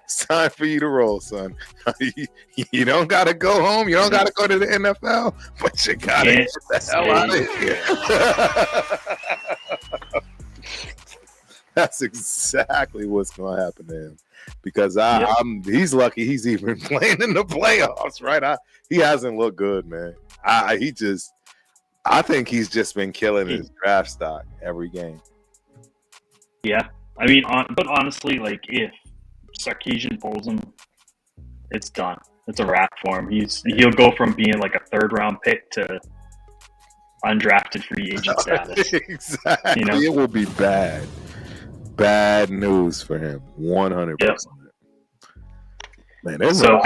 It's time for you to roll, son. You don't got to go home. You don't got to go to the NFL, but you got to get the hell out of here. That's exactly what's going to happen to him. Because he's lucky he's even playing in the playoffs, right? He hasn't looked good, man. I think he's just been killing his draft stock every game. Yeah. I mean, but honestly, like, if Sarkisian pulls him, it's done. It's a wrap for him. He'll go from being like a third-round pick to undrafted free agent status. Exactly. It will be bad news for him. 100%. Yep. Man, so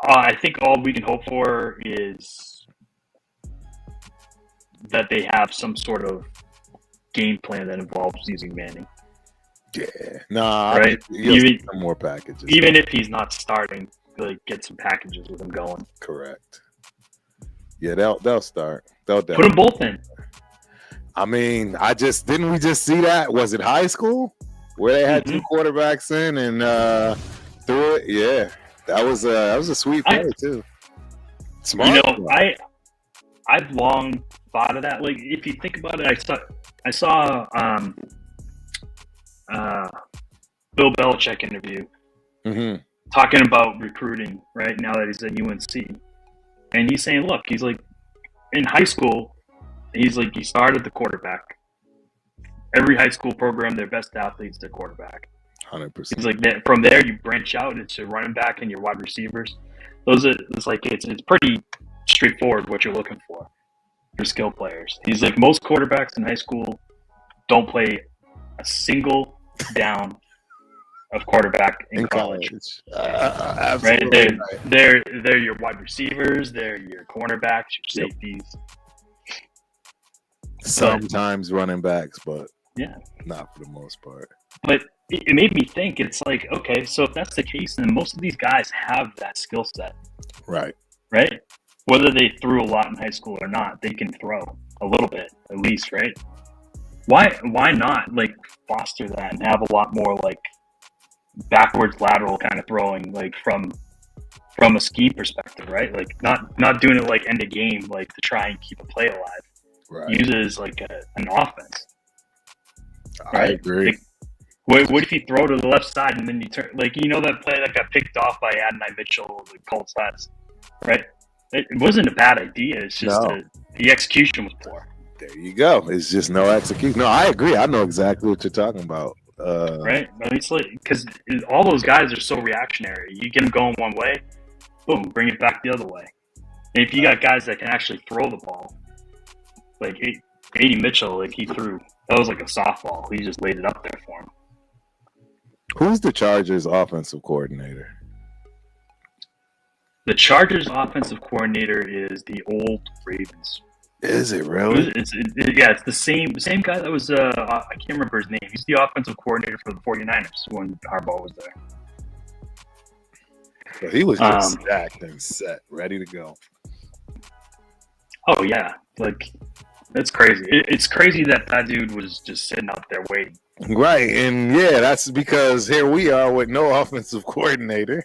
I think all we can hope for is that they have some sort of game plan that involves using Manning. Yeah, right. Even some more packages. Even if he's not starting, like, get some packages with him going. Correct. Yeah, they'll start. They'll put them both in. I mean, didn't we just see that? Was it high school where they had two quarterbacks in and threw it? Yeah, that was a sweet play too. Smart. I've long thought of that. Like, if you think about it, I saw Bill Belichick interview talking about recruiting right now that he's at UNC, and he's saying, look, he's like, in high school, he's like, you start at the quarterback. Every high school program, their best athletes, their quarterback. 100%. He's like, from there you branch out into running back and your wide receivers. It's pretty straightforward what you're looking for skill players. He's like, most quarterbacks in high school don't play a single down of quarterback in college. Right? They're your wide receivers, they're your cornerbacks, your safeties. Sometimes running backs, but not for the most part. But it made me think, it's like, okay, so if that's the case, then most of these guys have that skill set. Right. Whether they threw a lot in high school or not, they can throw a little bit, at least, right? Why not, like, foster that and have a lot more, like, backwards lateral kind of throwing, like, from a scheme perspective, right? Like, not doing it like end of game, like, to try and keep a play alive. Right. Use it as like an offense. I agree. Like, what if you throw to the left side and then you turn, like, that play that got picked off by Adonai Mitchell, the Colts last, right? It wasn't a bad idea. It's just the execution was poor. There you go. It's just no execution. No, I agree. I know exactly what you're talking about. Right? I mean, it's like, because all those guys are so reactionary. You get them going one way, boom, bring it back the other way. And if you got guys that can actually throw the ball, like A.D. Mitchell, like, he threw, that was like a softball. He just laid it up there for him. Who's the Chargers offensive coordinator? The Chargers offensive coordinator is the old Ravens. Is it really? It's the same guy that was, I can't remember his name. He's the offensive coordinator for the 49ers when Harbaugh was there. So he was just stacked and set, ready to go. Oh, yeah. Like, that's crazy. It's crazy that dude was just sitting out there waiting. Right, and that's because here we are with no offensive coordinator.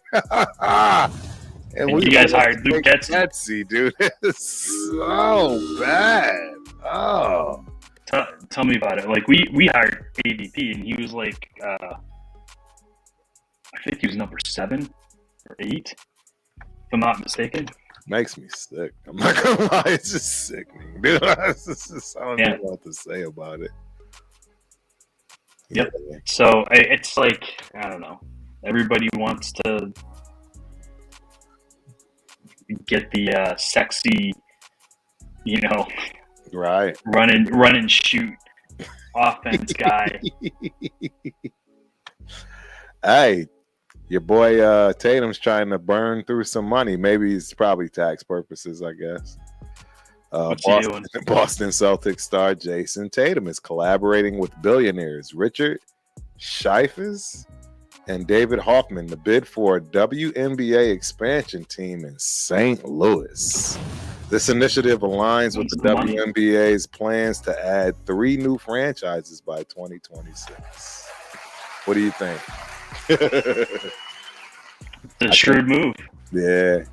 And you guys hired Luke Getsy, dude. It's so bad. Oh. Tell me about it. Like, we hired ADP, and he was like, I think he was number 7 or 8, if I'm not mistaken. Makes me sick. I'm not gonna lie, it's just sickening, dude. It's just, I don't know what to say about it. Yep. Yeah. So it's like, I don't know. Everybody wants to get the sexy, right, run and shoot offense guy. Hey, your boy Tatum's trying to burn through some money. Maybe it's probably tax purposes, I guess. What's he doing? Boston Celtics star Jason Tatum is collaborating with billionaires Richard Scheifers and David Hoffman to bid for a WNBA expansion team in St. Louis. This initiative aligns with the WNBA's plans to add 3 new franchises by 2026. What do you think? It's a shrewd move. Yeah.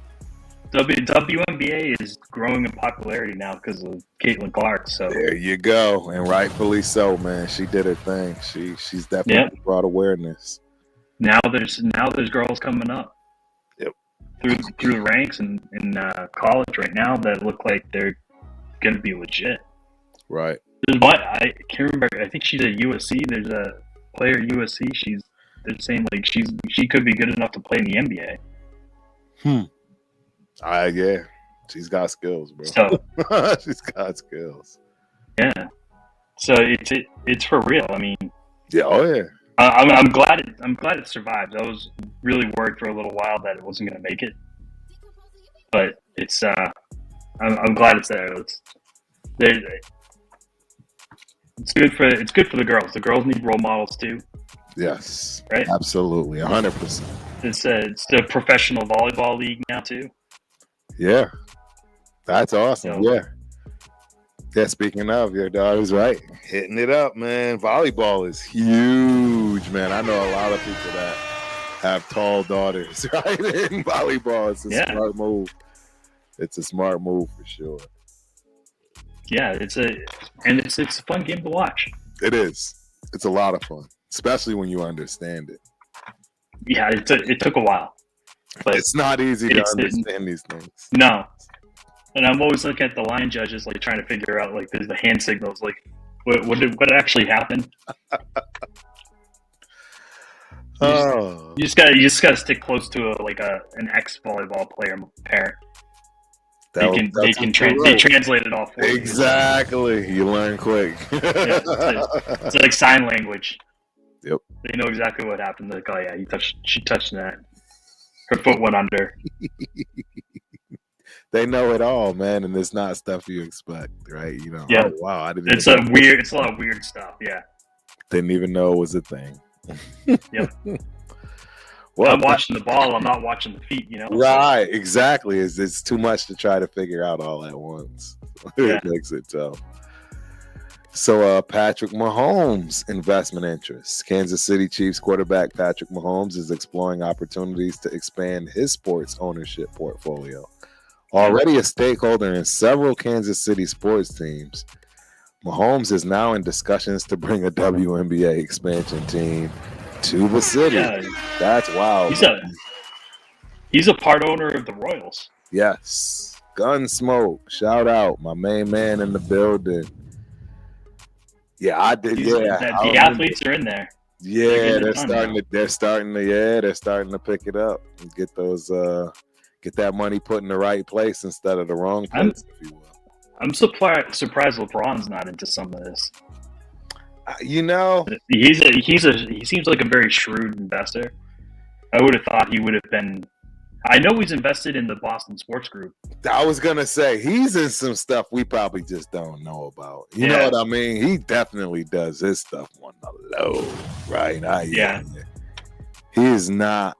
WNBA is growing in popularity now because of Caitlin Clark. So there you go, and rightfully so, man. She did her thing. She's definitely brought awareness. Now there's girls coming up. Yep. Through the ranks in college right now that look like they're going to be legit. Right. I can't remember. I think she's at USC. There's a player at USC. They're saying like she could be good enough to play in the NBA. Yeah, she's got skills, bro. So she's got skills. Yeah. So it's for real. I mean. Yeah. Oh yeah. I'm glad it survived. I was really worried for a little while that it wasn't going to make it, but it's. I'm glad it's there. It's good for the girls. The girls need role models too. Yes. Right. Absolutely. 100%. It's the professional volleyball league now too. Yeah. That's awesome. So, yeah. Yeah, speaking of, your daughter's right. Hitting it up, man. Volleyball is huge, man. I know a lot of people that have tall daughters, right? In volleyball, it's a smart move. It's a smart move for sure. Yeah, it's a fun game to watch. It is. It's a lot of fun, especially when you understand it. Yeah, it took a while. But it's not easy to understand these things. No. And I'm always looking at the line judges, like trying to figure out, like, there's the hand signals, like, what actually happened? You just gotta stick close to an ex volleyball player parent. They translate it all for you. Exactly, you learn quick. It's like sign language. Yep. They know exactly what happened. They're like, oh yeah, she touched that. Her foot went under. They know it all, man, and it's not stuff you expect, right? You know, yeah. Oh, wow, I didn't. It's a lot of weird stuff. Yeah. Didn't even know it was a thing. Yep. Well, I'm watching the ball. I'm not watching the feet. You know. Right. Exactly. It's too much to try to figure out all at once. It makes it tough. So, Patrick Mahomes' investment interests. Kansas City Chiefs quarterback Patrick Mahomes is exploring opportunities to expand his sports ownership portfolio. Already a stakeholder in several Kansas City sports teams, Mahomes is now in discussions to bring a WNBA expansion team to the city. Yeah. That's wild. He's a part owner of the Royals. Yes. Gunsmoke. Shout out. My main man in the building. Yeah, I did. The athletes are in there. Yeah, they're starting to pick it up and get those get that money put in the right place instead of the wrong place, if you will. I'm surprised LeBron's not into some of this. You know, he seems like a very shrewd investor. I would have thought he would have been. I know he's invested in the Boston Sports Group. I was gonna say he's in some stuff we probably just don't know about. You know what I mean? He definitely does his stuff on the low, right? He is not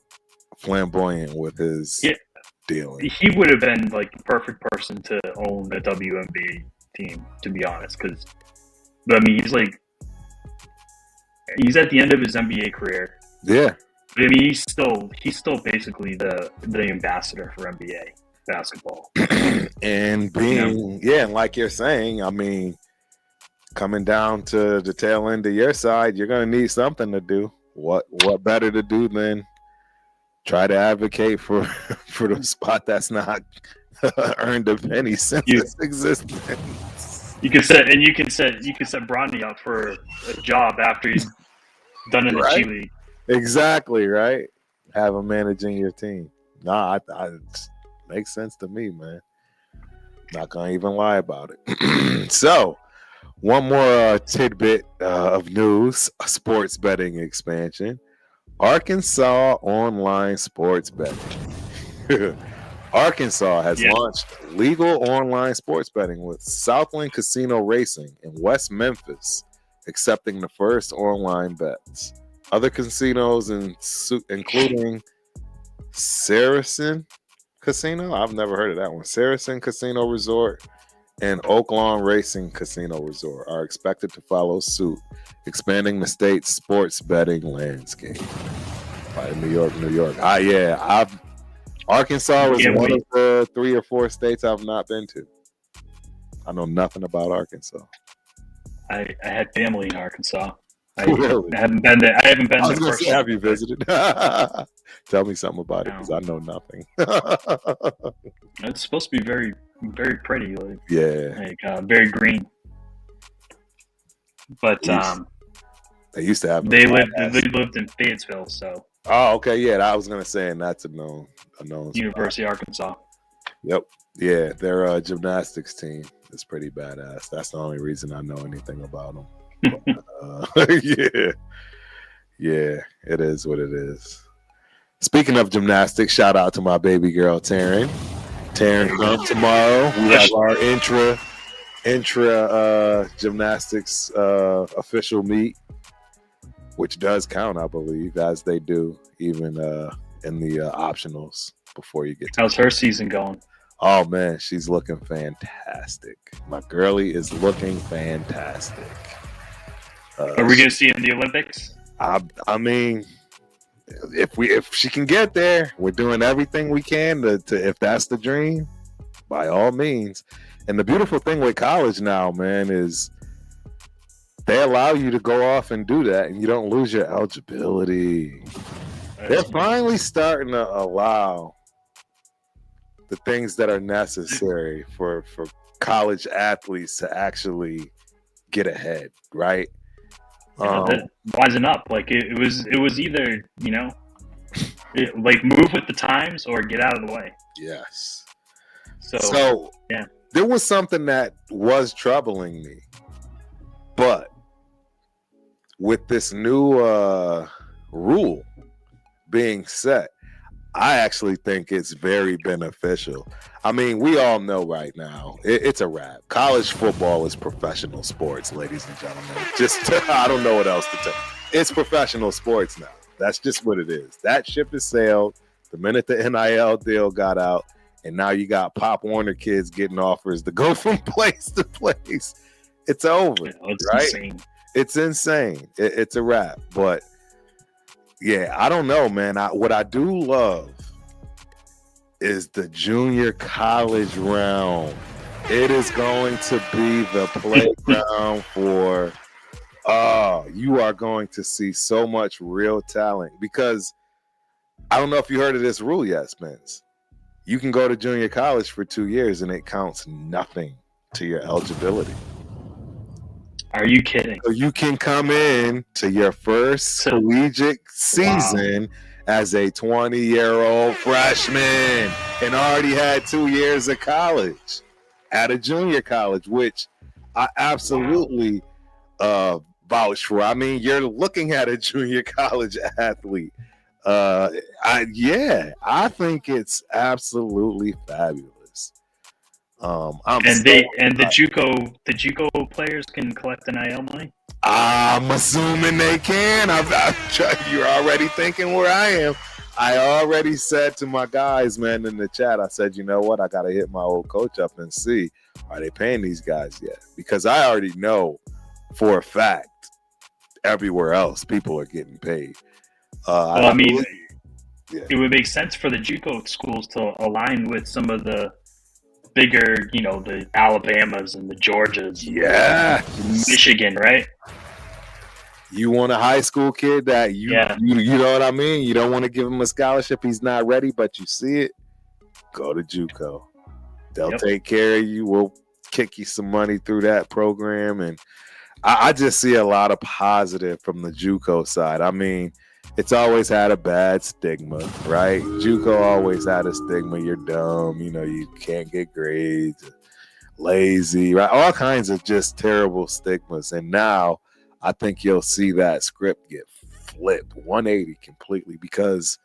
flamboyant with his dealing. He would have been like the perfect person to own the WNBA team, to be honest. Because I mean, he's at the end of his NBA career. Yeah. I mean, he's still basically the ambassador for NBA basketball. And being, and like you're saying, I mean, coming down to the tail end of your side, you're going to need something to do. What better to do than try to advocate for the spot that's not earned a penny since its existence. You can set Bronny up for a job after he's done in the G League. Exactly, right? Have him managing your team. Nah, it makes sense to me, man. Not gonna even lie about it. So, one more tidbit of news: sports betting expansion. Arkansas online sports betting. Arkansas has launched legal online sports betting with Southland Casino Racing in West Memphis, accepting the first online bets. Other casinos, including Saracen Casino, I've never heard of that one, Saracen Casino Resort and Oaklawn Racing Casino Resort, are expected to follow suit, expanding the state's sports betting landscape. Right, New York. Arkansas was one of the 3 or 4 states I've not been to. I know nothing about Arkansas. I had family in Arkansas. Really? I haven't been there. I was going to say, have you visited? Tell me something about it, because I know nothing. It's supposed to be very, very pretty. Very green. But they used to have. They lived in Fayetteville, so. Oh, okay, yeah. I was gonna say, and that's a known University of Arkansas. Yep. Yeah, their gymnastics team is pretty badass. That's the only reason I know anything about them. Yeah, it is what it is. Speaking of gymnastics, shout out to my baby girl Taryn. Taryn come tomorrow. We have our intra gymnastics official meet, which does count, I believe, as they do even in the optionals before you get to. How's her season going? Oh man, she's looking fantastic. My girlie is looking fantastic. Are we gonna see in the Olympics? I mean, if she can get there, we're doing everything we can to if that's the dream, by all means. And the beautiful thing with college now, man, is they allow you to go off and do that, and you don't lose your eligibility. They're finally starting to allow the things that are necessary for college athletes to actually get ahead, right? Wisen up. Like it was either, move with the times or get out of the way. Yes. So yeah. There was something that was troubling me, but with this new rule being set, I actually think it's very beneficial. I mean, we all know right now it's a wrap. College football is professional sports, ladies and gentlemen. I don't know what else to tell you. It's professional sports now. That's just what it is. That ship has sailed the minute the NIL deal got out, and now you got Pop Warner kids getting offers to go from place to place. It's over, right? Insane. It's insane. It's a wrap. But yeah, I don't know, man. What I do love is the junior college realm. It is going to be the playground for, you are going to see so much real talent, because I don't know if you heard of this rule yet, Spence. You can go to junior college for 2 years and it counts nothing to your eligibility. Are you kidding? So you can come in to your first collegiate season as a 20-year-old freshman and already had 2 years of college at a junior college, which I absolutely vouch for. I mean, you're looking at a junior college athlete. I think it's absolutely fabulous. The JUCO players can collect NIL money. I'm assuming they can. You're already thinking where I am. I already said to my guys, man, in the chat, I said, you know what? I got to hit my old coach up and see, are they paying these guys yet? Because I already know for a fact everywhere else people are getting paid. It would make sense for the JUCO schools to align with some of the bigger, the Alabamas and the Georgias. Yeah. Michigan, right? You want a high school kid that you know what I mean? You don't want to give him a scholarship. He's not ready, but you see it. Go to JUCO. They'll take care of you. We'll kick you some money through that program. And I just see a lot of positive from the JUCO side. I mean, it's always had a bad stigma, right? JUCO always had a stigma. You're dumb. You can't get grades. Lazy, right? All kinds of just terrible stigmas. And now I think you'll see that script get flipped 180 completely, because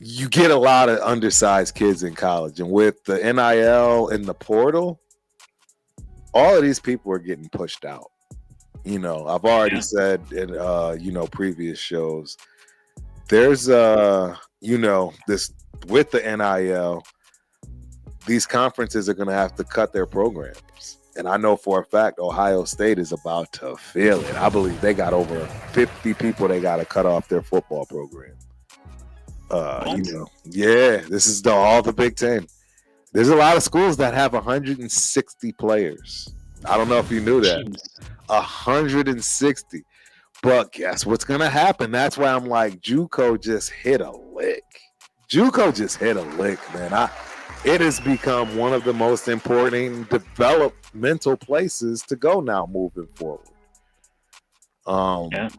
you get a lot of undersized kids in college, and with the NIL and the portal, all of these people are getting pushed out. You know, I've already said in previous shows, there's this with the NIL, these conferences are going to have to cut their programs. And I know for a fact Ohio State is about to feel it. I believe they got over 50 people they got to cut off their football program. This is all the Big Ten. There's a lot of schools that have 160 players. I don't know if you knew that. 160. But guess what's going to happen? That's why I'm like, JUCO just hit a lick. Man. It has become one of the most important developmental places to go now moving forward. And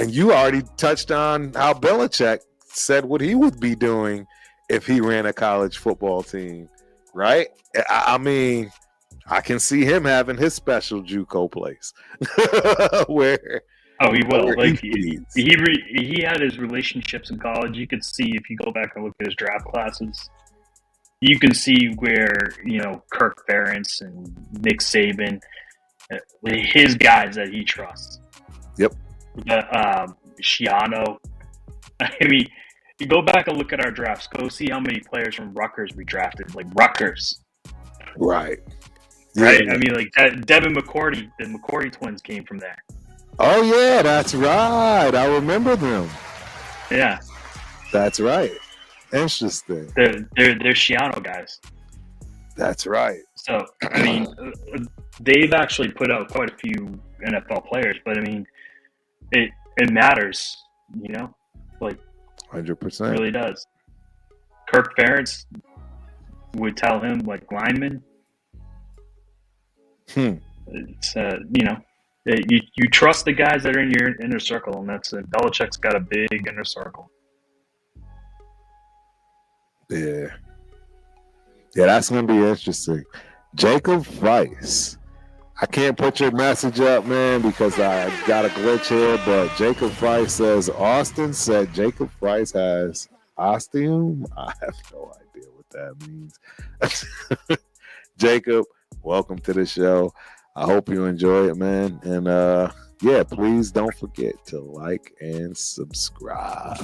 you already touched on how Belichick said what he would be doing if he ran a college football team, right? I mean, I can see him having his special JUCO place where. Oh, he will. Like he had his relationships in college. You could see if you go back and look at his draft classes, you can see where Kirk Ferentz and Nick Saban, his guys that he trusts. Yep. Shiano. I mean, you go back and look at our drafts. Go see how many players from Rutgers we drafted. Like Rutgers. Right. Right. Yeah. I mean, like Devin McCourty. The McCourty twins came from there. Oh yeah, that's right. I remember them. Yeah. That's right. Interesting. They're Shiano guys. That's right. So I mean, they've actually put out quite a few NFL players, but I mean, it matters, like 100%. It really does. Kirk Ferentz would tell him like lineman. It's you trust the guys that are in your inner circle, and that's it. Belichick's got a big inner circle. Yeah, that's gonna be interesting. Jacob Weiss. I can't put your message up, man, because I got a glitch here. But Jacob Weiss says Austin said Jacob Weiss has ostium. I have no idea what that means. Jacob, welcome to the show. I hope you enjoy it, man. And please don't forget to like and subscribe.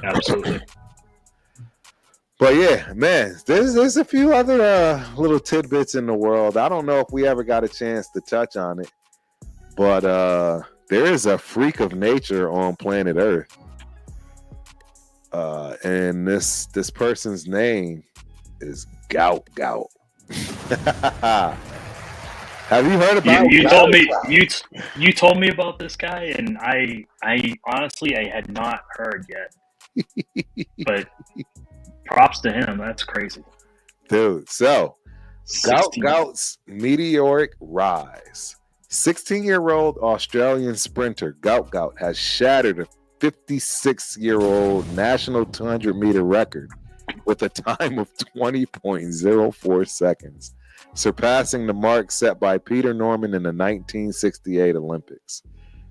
Absolutely. But yeah, man, there's a few other little tidbits in the world. I don't know if we ever got a chance to touch on it, but there is a freak of nature on planet Earth, and this person's name is Gout. Have you heard about? You told me about this guy, and I honestly I had not heard yet, but. Props to him. That's crazy. Dude, so Gout's meteoric rise. 16-year-old Australian sprinter Gout has shattered a 56-year-old national 200-meter record with a time of 20.04 seconds, surpassing the mark set by Peter Norman in the 1968 Olympics.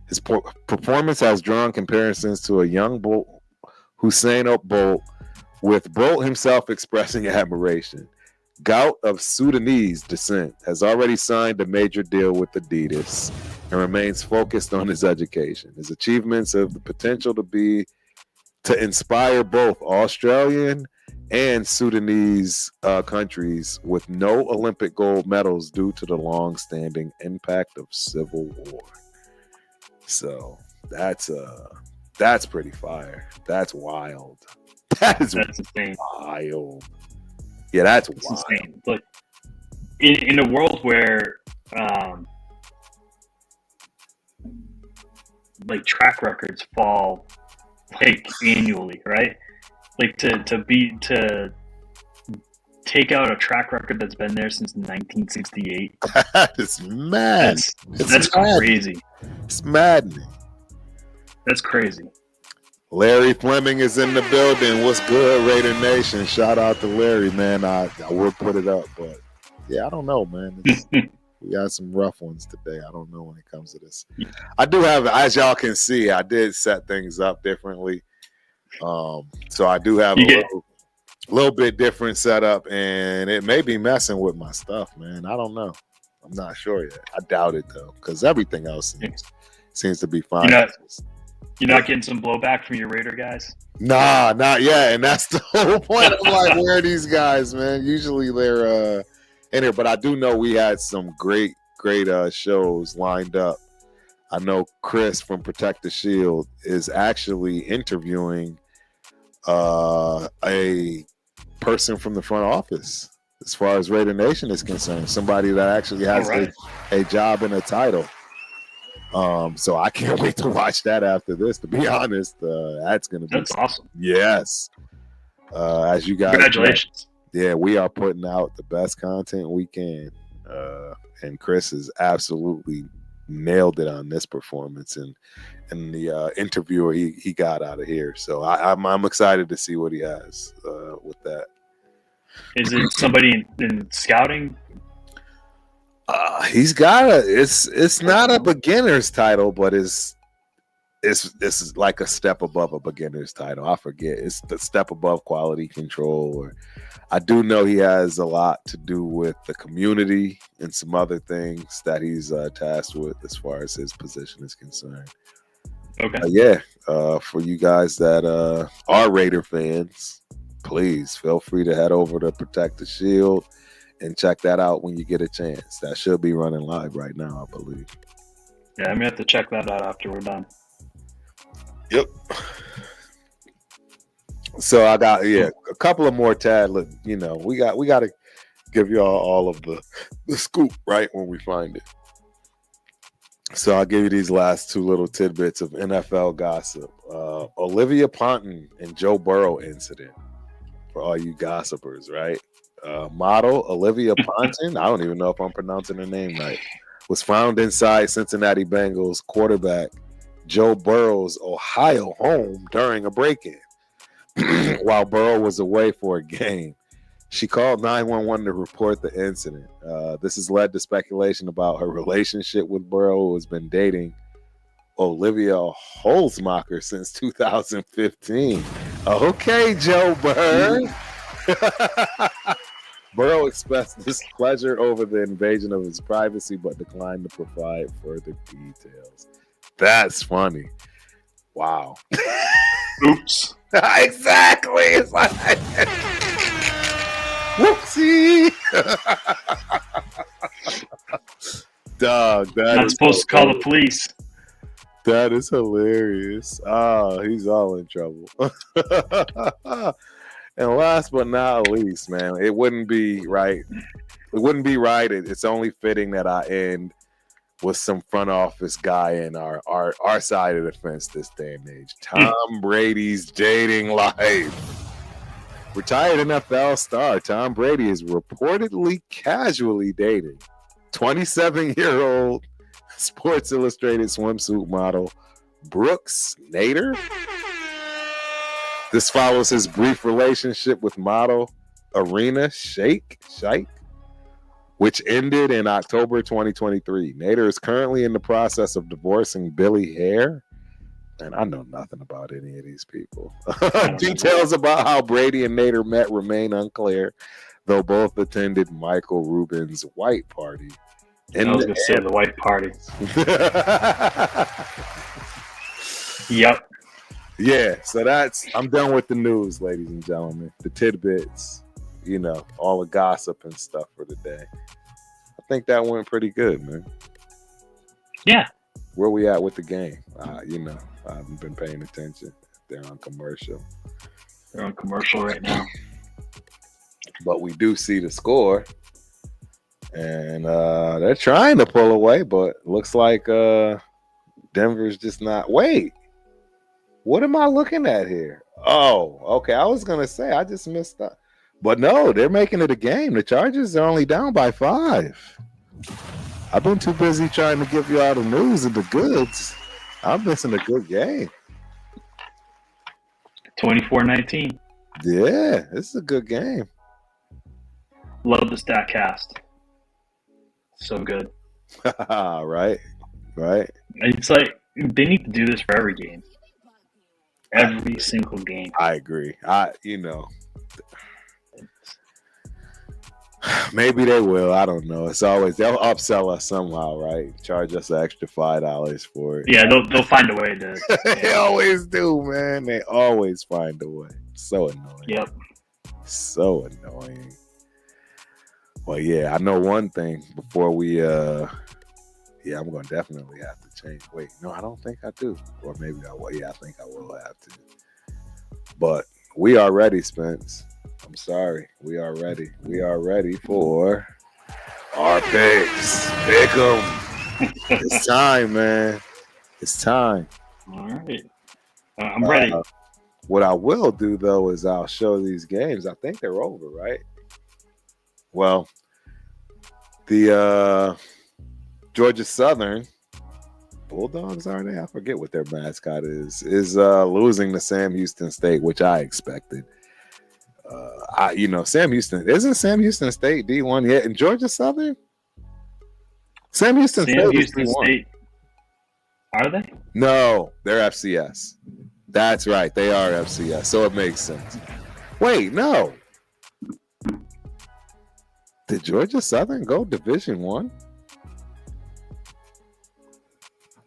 His performance has drawn comparisons to a young Usain Bolt, with Bolt himself expressing admiration. Gout, of Sudanese descent, has already signed a major deal with Adidas and remains focused on his education. His achievements have the potential to inspire both Australian and Sudanese countries with no Olympic gold medals due to the long-standing impact of civil war. So that's pretty fire. That's wild. That's insane. Wild. Yeah, that's wild. Insane. But in a world where like track records fall like annually, right? Like to take out a track record that's been there since 1968. That is mad. That's crazy. It's maddening. That's crazy. Larry Fleming is in the building. What's good, Raider Nation? Shout out to Larry, man. I will put it up, but yeah, I don't know, man. We got some rough ones today. I don't know when it comes to this. I do have, as y'all can see, I did set things up differently. So I do have a little bit different setup, and it may be messing with my stuff, man. I don't know. I'm not sure yet. I doubt it though, because everything else seems to be fine. You're not getting some blowback from your Raider guys? Nah, not yet. And that's the whole point. I'm like, where are these guys, man? Usually they're in here, but I do know we had some great shows lined up. I know Chris from Protect the Shield is actually interviewing a person from the front office as far as Raider Nation is concerned, somebody that actually has a job and a title. So I can't wait to watch that after this, to be honest. That's awesome. Yes. As you guys, congratulations. Yeah, we are putting out the best content we can. And Chris has absolutely nailed it on this performance and the interviewer he got out of here. So I'm excited to see what he has with that. Is it somebody in scouting? He's got it's not a beginner's title, but it's like a step above a beginner's title. I forget. It's the step above quality control. Or I do know he has a lot to do with the community and some other things that he's tasked with as far as his position is concerned. Okay. For you guys that are Raider fans, please feel free to head over to Protect the Shield and check that out when you get a chance. That should be running live right now, I believe. Yeah, I'm gonna have to check that out after we're done. Yep. So I got a couple of more tad. We got to give y'all all of the scoop right when we find it. So I'll give you these last two little tidbits of NFL gossip. Olivia Ponton and Joe Burrow incident for all you gossipers, right? Model Olivia Ponton, I don't even know if I'm pronouncing her name right, was found inside Cincinnati Bengals quarterback Joe Burrow's Ohio home during a break-in while Burrow was away for a game. She called 911 to report the incident. This has led to speculation about her relationship with Burrow, who has been dating Olivia Holzmacher since 2015. Okay, Joe Burrow. Burrow expressed displeasure over the invasion of his privacy, but declined to provide further details. That's funny. Wow. Oops. Exactly. It's like, whoopsie. Dog, not supposed to call the police. That is hilarious. Oh, he's all in trouble. And last but not least, man, it wouldn't be right. It's only fitting that I end with some front office guy in our side of the fence this day and age. Tom Brady's dating life. Retired NFL star Tom Brady is reportedly casually dating 27-year-old Sports Illustrated swimsuit model Brooks Nader. This follows his brief relationship with model Arena Shake, which ended in October 2023. Nader is currently in the process of divorcing Billy Hare. And I know nothing about any of these people. Details about how Brady and Nader met remain unclear, though both attended Michael Rubin's white party. I was going to say the white party. Yep. Yeah, so I'm done with the news, ladies and gentlemen. The tidbits, all the gossip and stuff for the day. I think that went pretty good, man. Yeah. Where we at with the game? I haven't been paying attention. They're on commercial. They're on commercial right now. But we do see the score. And they're trying to pull away, but looks like Denver's just not. Wait. What am I looking at here? Oh, okay. I was going to say, I just missed that. But no, they're making it a game. The Chargers are only down by 5. I've been too busy trying to give you all the news and the goods. I'm missing a good game. 24-19. Yeah, this is a good game. Love the stat cast. So good. Right. It's like they need to do this for every game. every single game. I agree. Maybe they will. I don't know. It's always they'll upsell us somehow, right? Charge us an extra $5 for it. Yeah, they'll find a way to. They always do, man. They always find a way. So annoying. Yep. So annoying. Well, yeah, I know one thing before we I'm gonna definitely have to change. Wait, no, I don't think I do. Or maybe I will. Yeah, I think I will have to. But we are ready, Spence. I'm sorry. We are ready. We are ready for our picks. Pick 'em. It's time, man. It's time. All right. I'm ready. What I will do, though, is I'll show these games. I think they're over, right? Well, the Georgia Southern Bulldogs, are they? I forget what their mascot is losing to Sam Houston State, which I expected. Sam Houston, isn't Sam Houston State D1 yet? And Georgia Southern? Sam Houston State. Are they? No, they're FCS. That's right. They are FCS. So it makes sense. Wait, no. Did Georgia Southern go Division I?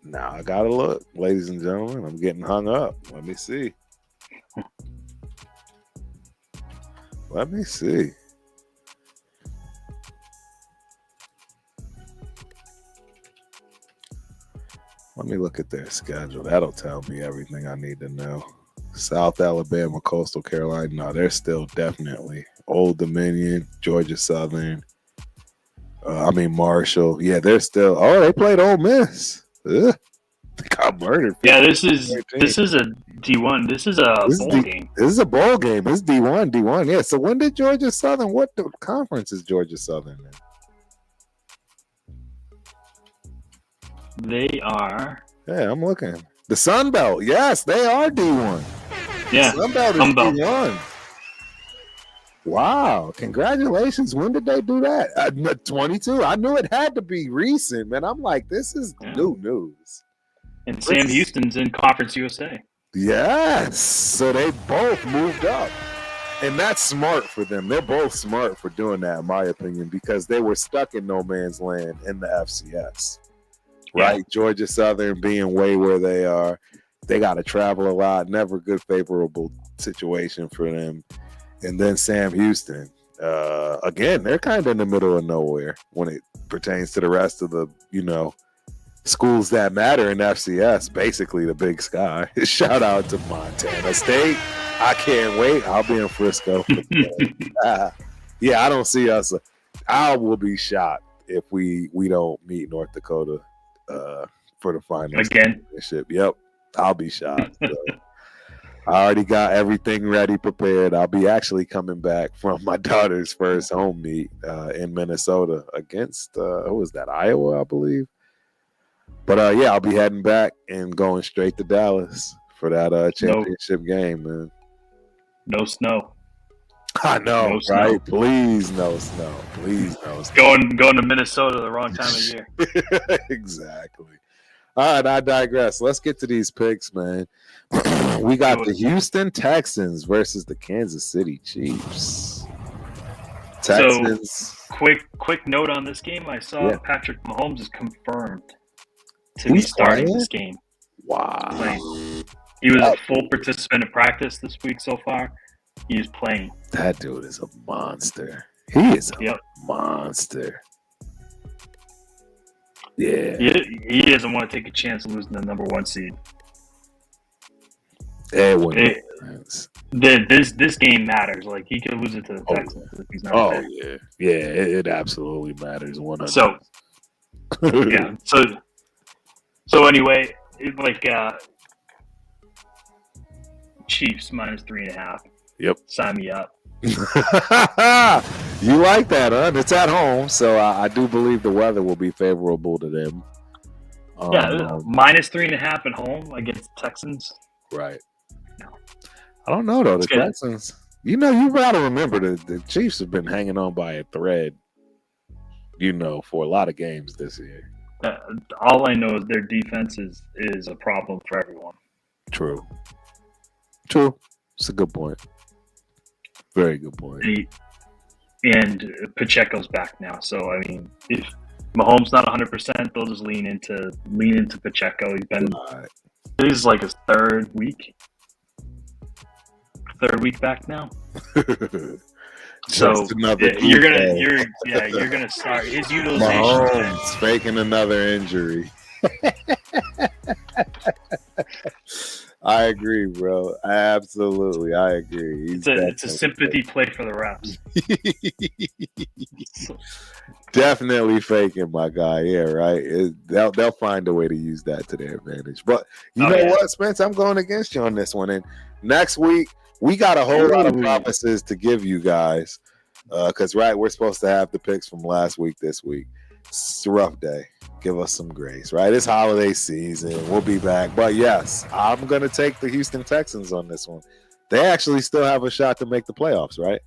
Now I gotta look, ladies and gentlemen. I'm getting hung up. Let me see. Let me see. Let me look at their schedule. That'll tell me everything I need to know. South Alabama, Coastal Carolina. No, they're still definitely Old Dominion, Georgia Southern. Marshall. Yeah, they're still. Oh, they played Ole Miss. Ugh. They got murdered. Yeah, this is a D1. This is a bowl game. This is a bowl game. This is D1. Yeah. So when did Georgia Southern? What conference is Georgia Southern in? They are. Yeah, I'm looking. The Sun Belt. Yes, they are D1. Yeah, Sun Belt is D1. Wow! Congratulations. When did they do that? 22. I knew it had to be recent, man. I'm like, this is new news. And Sam Houston's in Conference USA. Yes. So they both moved up. And that's smart for them. They're both smart for doing that, in my opinion, because they were stuck in no man's land in the FCS. Right? Yeah. Georgia Southern being way where they are. They got to travel a lot. Never a good, favorable situation for them. And then Sam Houston. Again, they're kind of in the middle of nowhere when it pertains to the rest of the, schools that matter in FCS, basically the Big Sky. Shout out to Montana State. I can't wait. I'll be in Frisco. I don't see us. I will be shocked if we don't meet North Dakota for the finals. Again? Yep. I'll be shocked. So. I already got everything ready, prepared. I'll be actually coming back from my daughter's first home meet in Minnesota against, who was that, Iowa, I believe. But, I'll be heading back and going straight to Dallas for that championship game, man. No snow. I know, no right? Snow. Please no snow. Please no snow. Going to Minnesota the wrong time of year. Exactly. All right, I digress. Let's get to these picks, man. We got the Houston Texans versus the Kansas City Chiefs. Texans. So, quick note on this game. I saw Patrick Mahomes is confirmed to be starting this game. Wow. He was a full participant in practice this week so far. He is playing. That dude is a monster. He is a monster. Yeah. He doesn't want to take a chance of losing the number 1 seed. This game matters. Like, he could lose it to the Texans if he's not there. Yeah. Yeah, it absolutely matters. 100%. So, yeah. So anyway, Chiefs minus 3.5. Yep. Sign me up. You like that, huh? It's at home, so I do believe the weather will be favorable to them. Minus 3.5 at home against Texans. Right. No. I don't know, though. The Texans, you got to remember the Chiefs have been hanging on by a thread, for a lot of games this year. All I know is their defense is a problem for everyone. True. True. It's a good point. Very good point. And Pacheco's back now. So, I mean, if Mahomes not 100%, they'll just lean into Pacheco. This is like his third week back now. So you're gonna start his utilization. Mahomes faking another injury. I agree, bro. I agree. It's a sympathy play for the refs. Definitely faking, my guy. Yeah, right. They'll find a way to use that to their advantage. But you know what, Spence? I'm going against you on this one. And next week we got a whole lot of promises to give you guys. Because we're supposed to have the picks from last week this week. It's a rough day. Give us some grace, right? It's holiday season. We'll be back. But yes, I'm going to take the Houston Texans on this one. They actually still have a shot to make the playoffs, right?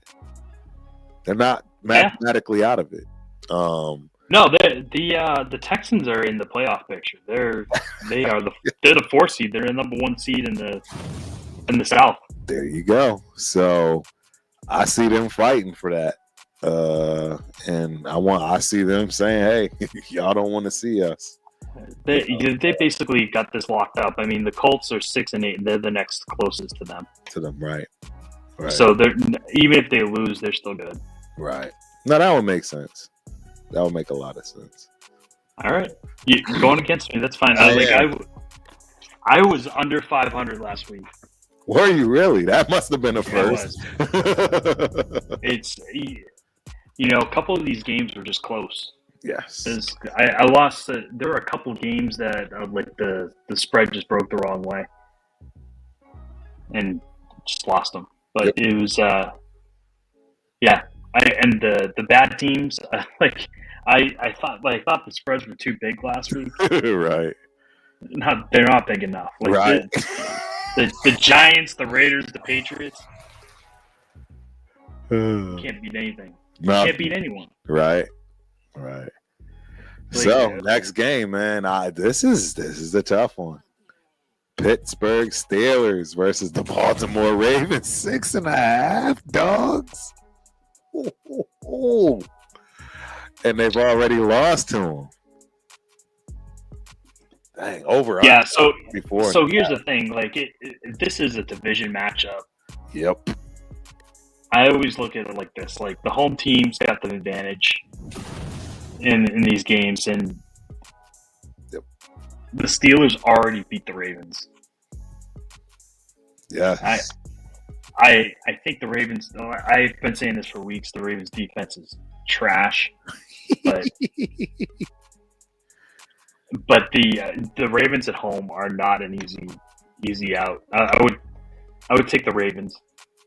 They're not mathematically out of it. No, the Texans are in the playoff picture. They're the 4th seed. They're the number 1 seed in the South. There you go. So I see them fighting for that. And I see them saying, hey, y'all don't want to see us. They basically got this locked up. I mean, the Colts are 6-8, and they're the next closest to them. Right. So they're, even if they lose, they're still good. Right. No, that would make sense. That would make a lot of sense. All right. You're going against me. That's fine. I was under 500 last week. Were you really? That must have been a first. It's, a couple of these games were just close. Yes. I lost. There were a couple games that the spread just broke the wrong way, and just lost them. But it was, the bad teams. I thought the spreads were too big last week. Right. They're not big enough. Right. The Giants, the Raiders, the Patriots. You can't beat anything. You can't beat anyone. Right. So next game, man. This is a tough one. Pittsburgh Steelers versus the Baltimore Ravens. 6.5 dogs. Ooh. And they've already lost to them. Dang, over. Yeah. So here's the thing. This is a division matchup. Yep. I always look at it like this. Like, the home team's got the advantage in these games, and the Steelers already beat the Ravens. Yeah. I think the Ravens. I've been saying this for weeks. The Ravens' defense is trash, but the Ravens at home are not an easy out. I would take the Ravens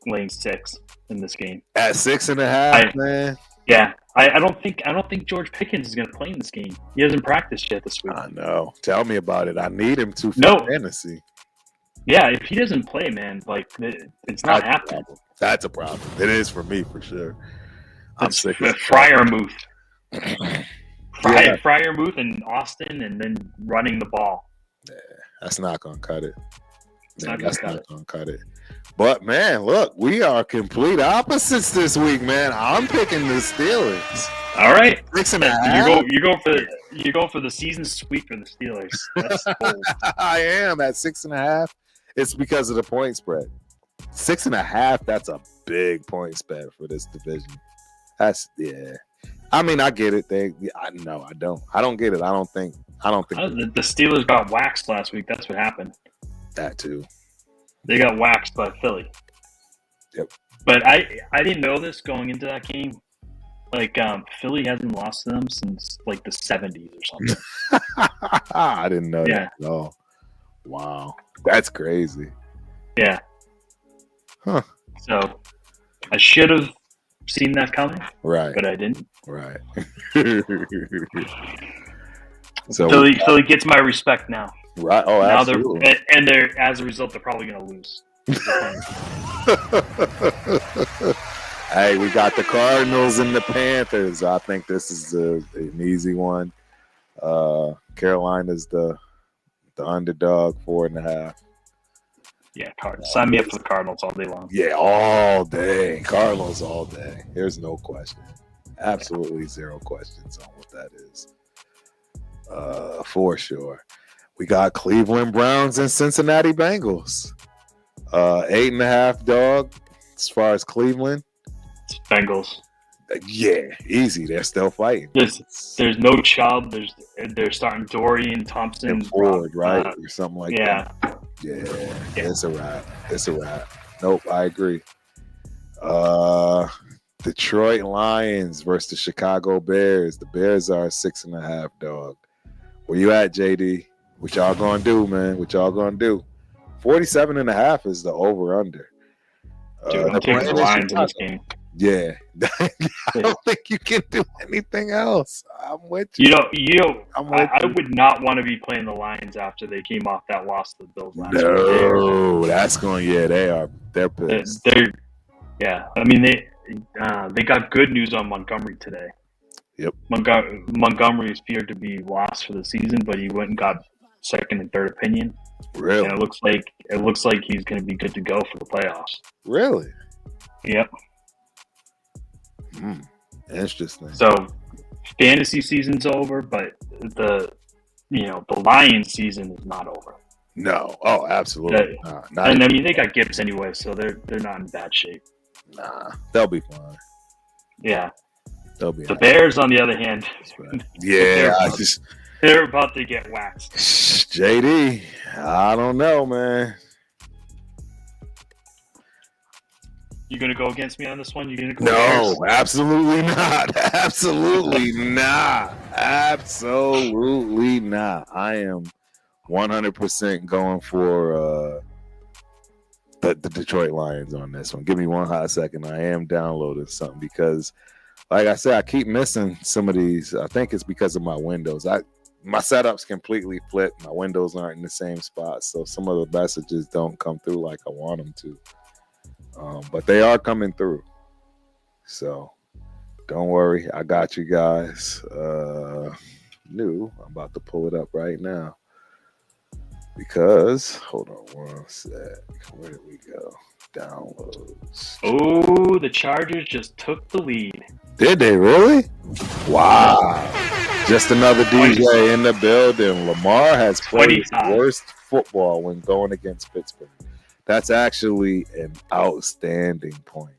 laying 6 in this game. At 6.5, man. Yeah, I don't think George Pickens is going to play in this game. He hasn't practiced yet this week. I know. Tell me about it. I need him to for fantasy. Yeah, if he doesn't play, man, it's not happening. That's a problem. It is for me, for sure. I'm sick of Freiermuth. Freiermuth and Austin, and then running the ball. Yeah, that's not going to cut it. That's not going to cut it. But, man, look, we are complete opposites this week, man. I'm picking the Steelers. All right. 6.5. You go for the season sweep for the Steelers. That's bold. I am at 6.5. It's because of the point spread. 6.5. That's a big point spread for this division. I mean, I get it. I don't get it. I don't think. The Steelers got waxed last week. That's what happened. That too. They got waxed by Philly. Yep. But I didn't know this going into that game. Philly hasn't lost to them since the 70s or something. I didn't know that at all. Wow. That's crazy. Yeah. Huh. So I should have seen that coming. Right. But I didn't. Right. So Philly gets my respect now. Right. Oh, now absolutely. They're as a result, they're probably going to lose. Hey, we got the Cardinals and the Panthers. I think this is an easy one. Carolina's the underdog, 4.5. Yeah, Cardinals. Sign me up for the Cardinals all day long. Yeah, all day. Cardinals all day. There's no question. Absolutely zero questions on what that is. For sure. We got Cleveland Browns and Cincinnati Bengals. 8.5 dog as far as Cleveland. It's Bengals. Yeah, easy. They're still fighting. There's no Chubb. They're starting Dorian Thompson. Ford, right? Or something like that. Yeah, it's a wrap. It's a wrap. Nope, I agree. Detroit Lions versus the Chicago Bears. The Bears are 6.5 dog. Where you at, JD? What y'all gonna do, man? What y'all gonna do? 47.5 is the over/under. Dude, I'm taking the Lions in this game. Yeah, I don't think you can do anything else. I'm with you. I would not want to be playing the Lions after they came off that loss to the Bills last week. No, that's going. Yeah, they are. They're pissed. Yeah. I mean, they got good news on Montgomery today. Yep. Montgomery is feared to be lost for the season, but he went and got second and third opinion. Really? And it looks like he's going to be good to go for the playoffs. Really? Yep. Interesting. So, fantasy season's over, but the Lions season is not over. No. Oh, absolutely. I mean, they got Gibbs anyway, so they're not in bad shape. Nah, they'll be fine. Yeah. They'll be. The Bears, on the other hand, yeah, they're about to get waxed. JD, I don't know, man. You gonna go against me on this one? You gonna go? No, absolutely not. Absolutely not. Absolutely not. I am 100% going for the Detroit Lions on this one. Give me one hot second. I am downloading something because, like I said, I keep missing some of these. I think it's because of my windows. My setup's completely flipped. My windows aren't in the same spot, so some of the messages don't come through like I want them to. But they are coming through. So don't worry. I got you guys. I'm about to pull it up right now. Because, hold on one sec. Where did we go? Downloads. Oh, the Chargers just took the lead. Did they really? Wow. Just another DJ in the building. Lamar has played his worst football when going against Pittsburgh. That's actually an outstanding point.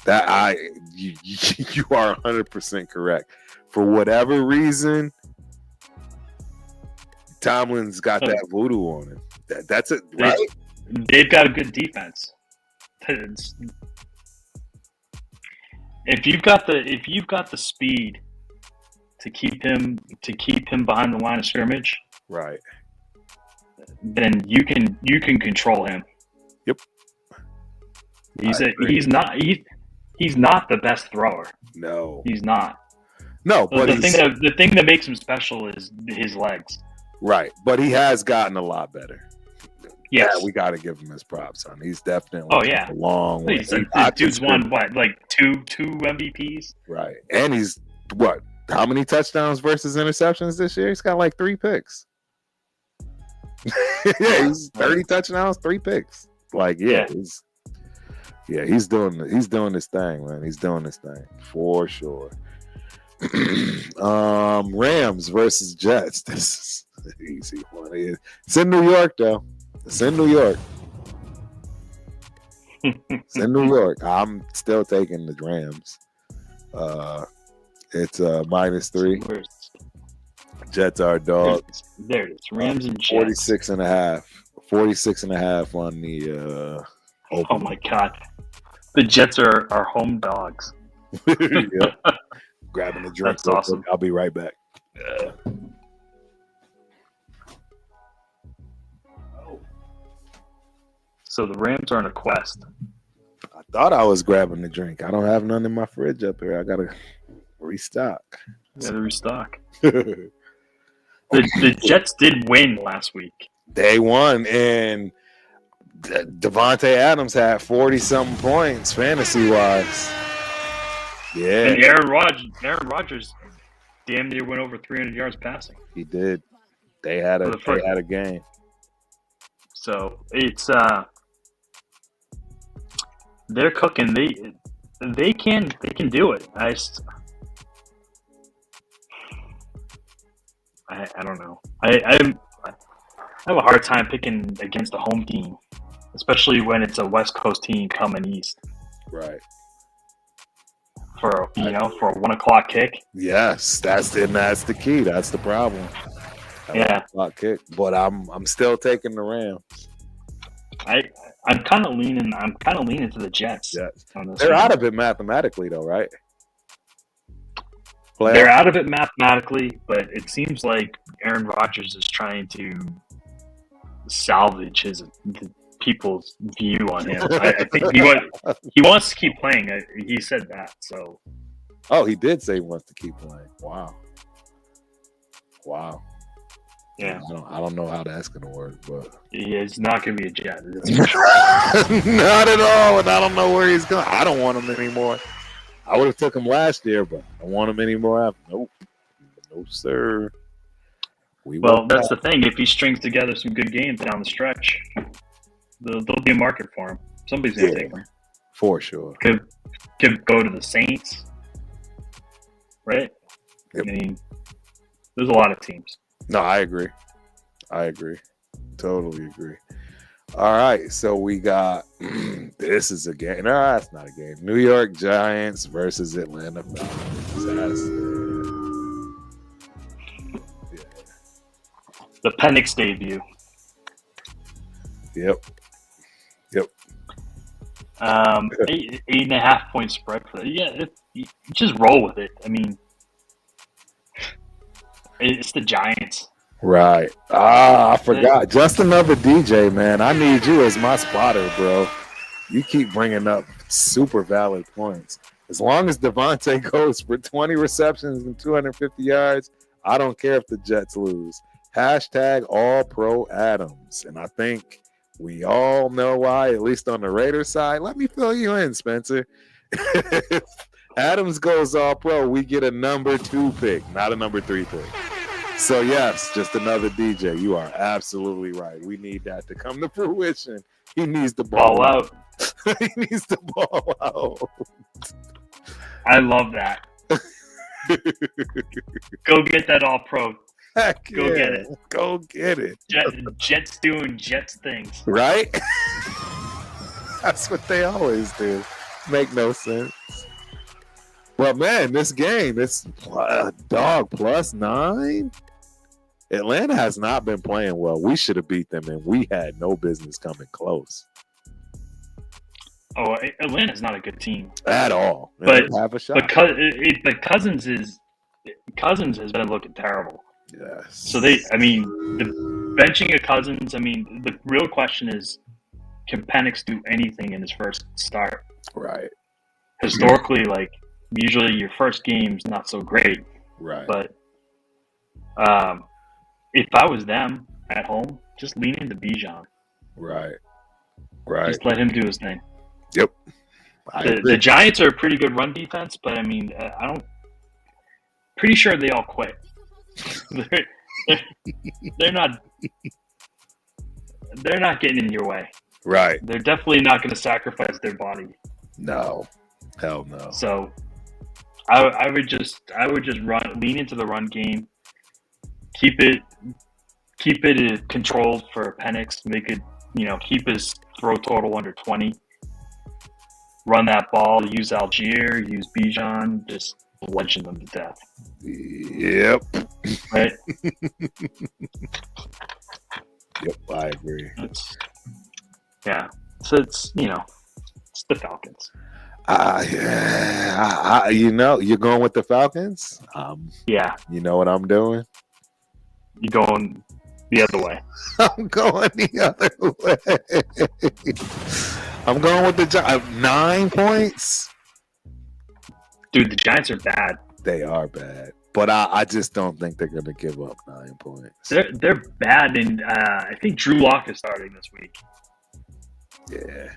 You are 100% correct. For whatever reason, Tomlin's got that voodoo on him. That's it, right? They've got a good defense. If you've got the speed to keep him behind the line of scrimmage, right, then you can control him. Yep. He's not the best thrower. No, he's not. No, but the thing that makes him special is his legs. Right, but he has gotten a lot better. Yes, we got to give him his props on. He's definitely a long way. Dude's won two MVPs. Right, and he's how many touchdowns versus interceptions this year? He's got like 3 picks. Yeah, he's 30 touchdowns, 3 picks. He's doing his thing, man. He's doing his thing for sure. Rams versus Jets. This is an easy one. It's in New York, though. It's in New York. It's in New York. I'm still taking the Rams. It's -3. Jets are dogs. There it is. Rams and Jets. 46.5 on the open. Oh my god. The Jets are home dogs. Yep. Grabbing a drink. That's awesome. I'll be right back. So the Rams are on a quest. I thought I was grabbing the drink. I don't have none in my fridge up here. I gotta restock. The Jets did win last week. They won, and Devontae Adams had 40-something points fantasy-wise. Yeah. And Aaron Rodgers damn near went over 300 yards passing. He did. They had a game. So it's They're cooking. They can do it. I don't know. I have a hard time picking against a home team, especially when it's a West Coast team coming east Right. for a 1:00 kick. Yes, that's the key. That's the problem. Yeah. Kick, but I'm still taking the Rams. I'm kind of leaning to the Jets. Yes. On this They're one. out of it mathematically, though, right? They're out of it mathematically, but it seems like Aaron Rodgers is trying to salvage the people's view on him. I think he wants to keep playing. He said that. So. Oh, he did say he wants to keep playing. Wow. Yeah. I don't know how that's going to work, but it's not going to be a Jet. Not at all, and I don't know where he's going. I don't want him anymore. I would have took him last year, but I don't want him anymore. Nope. No, sir. Well, that's the thing. If he strings together some good games down the stretch, there'll be a market for him. Somebody's going to take him. For sure. Could go to the Saints, right? Yep. I mean, there's a lot of teams. No, I agree. Totally agree. All right, so we got this is a game. No, that's not a game. New York Giants versus Atlanta Falcons. The Penix debut. Yep. 8.5 point spread for that. Yeah, you just roll with it. I mean, it's the Giants. Right. I forgot. Just another DJ, man. I need you as my spotter, bro. You keep bringing up super valid points. As long as Devontae goes for 20 receptions and 250 yards, I don't care if the Jets lose. Hashtag All Pro Adams. And I think we all know why, at least on the Raiders side. Let me fill you in, Spencer. If Adams goes All Pro, we get a number 2 pick, not a number 3 pick. So, yes, just another DJ. You are absolutely right. We need that to come to fruition. He needs the ball out. He needs the ball out. I love that. Go get that All Pro. Heck Go get it. Go get it. Jets doing Jets things. Right? That's what they always do. Make no sense. But, man, this game, it's dog +9. Atlanta has not been playing well. We should have beat them, and we had no business coming close. Oh, Atlanta's not a good team at all. But have a shot. But Cousins has been looking terrible. Yes. So the benching of Cousins. I mean, the real question is, can Penix do anything in his first start? Right. Historically, usually your first game's not so great. Right. But if I was them at home, just lean into Bijan. Right. Just let him do his thing. Yep. The Giants are a pretty good run defense, but pretty sure they all quit. They're not getting in your way. Right. They're definitely not going to sacrifice their body. No. Hell no. So I would just lean into the run game. Keep it controlled for Penix. Make it, keep his throw total under 20. Run that ball. Use Algier. Use Bijan. Just bludgeon them to death. Yep. Right. Yep. I agree. So it's it's the Falcons. Yeah. You're going with the Falcons. Yeah. You know what I'm doing? You're going the other way. I'm going the other way. I'm going with the Giants. 9 points? Dude, the Giants are bad. They are bad. But I just don't think they're going to give up 9 points. They're bad, and I think Drew Lock is starting this week. Yeah.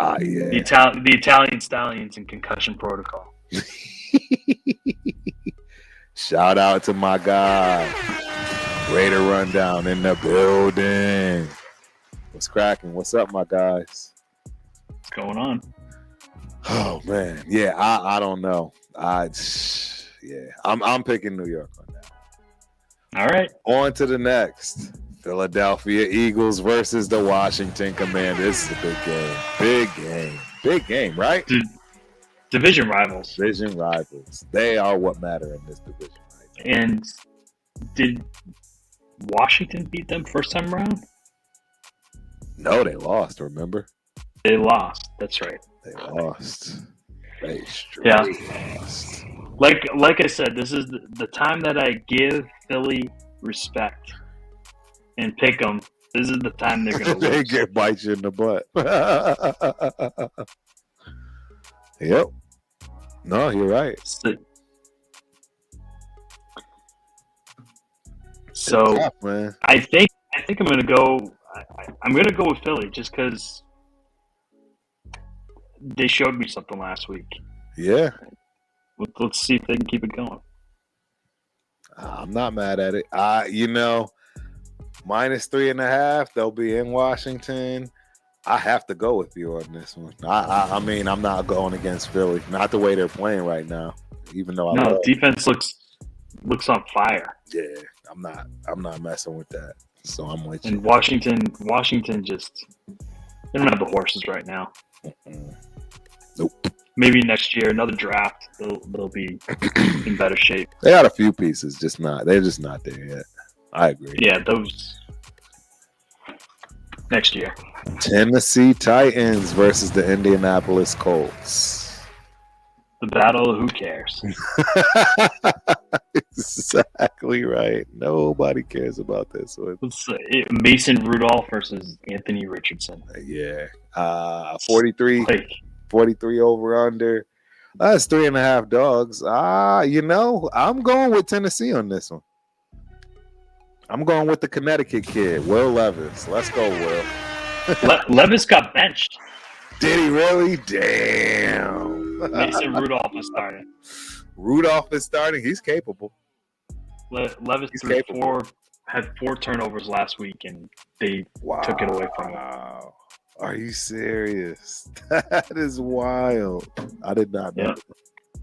Yeah. The Italian Stallions in concussion protocol. Shout out to my guy. Raider Rundown in the building. What's cracking? What's up, my guys? going on. Oh man, yeah, I don't know. I'm picking New York on that. All right. On to the next. Philadelphia Eagles versus the Washington Commanders. This is a big game. Big game, right? Division rivals. Division rivals. They are what matter in this division. Right? And did Washington beat them first time around? No, they lost, remember? They lost. That's right. They lost. They lost. Like I said, this is the time that I give Philly respect and pick them. This is the time they're going to lose. They get bite you in the butt. Yep. No, you're right. So tough, man. I think I'm going to go. I'm going to go with Philly just because they showed me something last week. Yeah. Let's see if they can keep it going. I'm not mad at it. -3.5. They'll be in Washington. I have to go with you on this one. I mean, I'm not going against Philly. Not the way they're playing right now. Even though defense looks on fire. Yeah, I'm not messing with that. So I'm with you. And Washington just they don't have the horses right now. Nope. Maybe next year, another draft, they'll be in better shape. They got a few pieces, they're just not there yet. I agree. Yeah, those next year. Tennessee Titans versus the Indianapolis Colts. The battle of who cares. Exactly right. Nobody cares about this one. Mason Rudolph versus Anthony Richardson. Yeah. 43 over under. That's 3.5 dogs. I'm going with Tennessee on this one. I'm going with the Connecticut kid, Will Levis. Let's go, Will. Levis got benched. Did he really? Damn. Mason Rudolph is starting. Rudolph is starting. He's capable. Levis had 4 turnovers last week, and they took it away from him. Are you serious? That is wild. I did not know. Yep.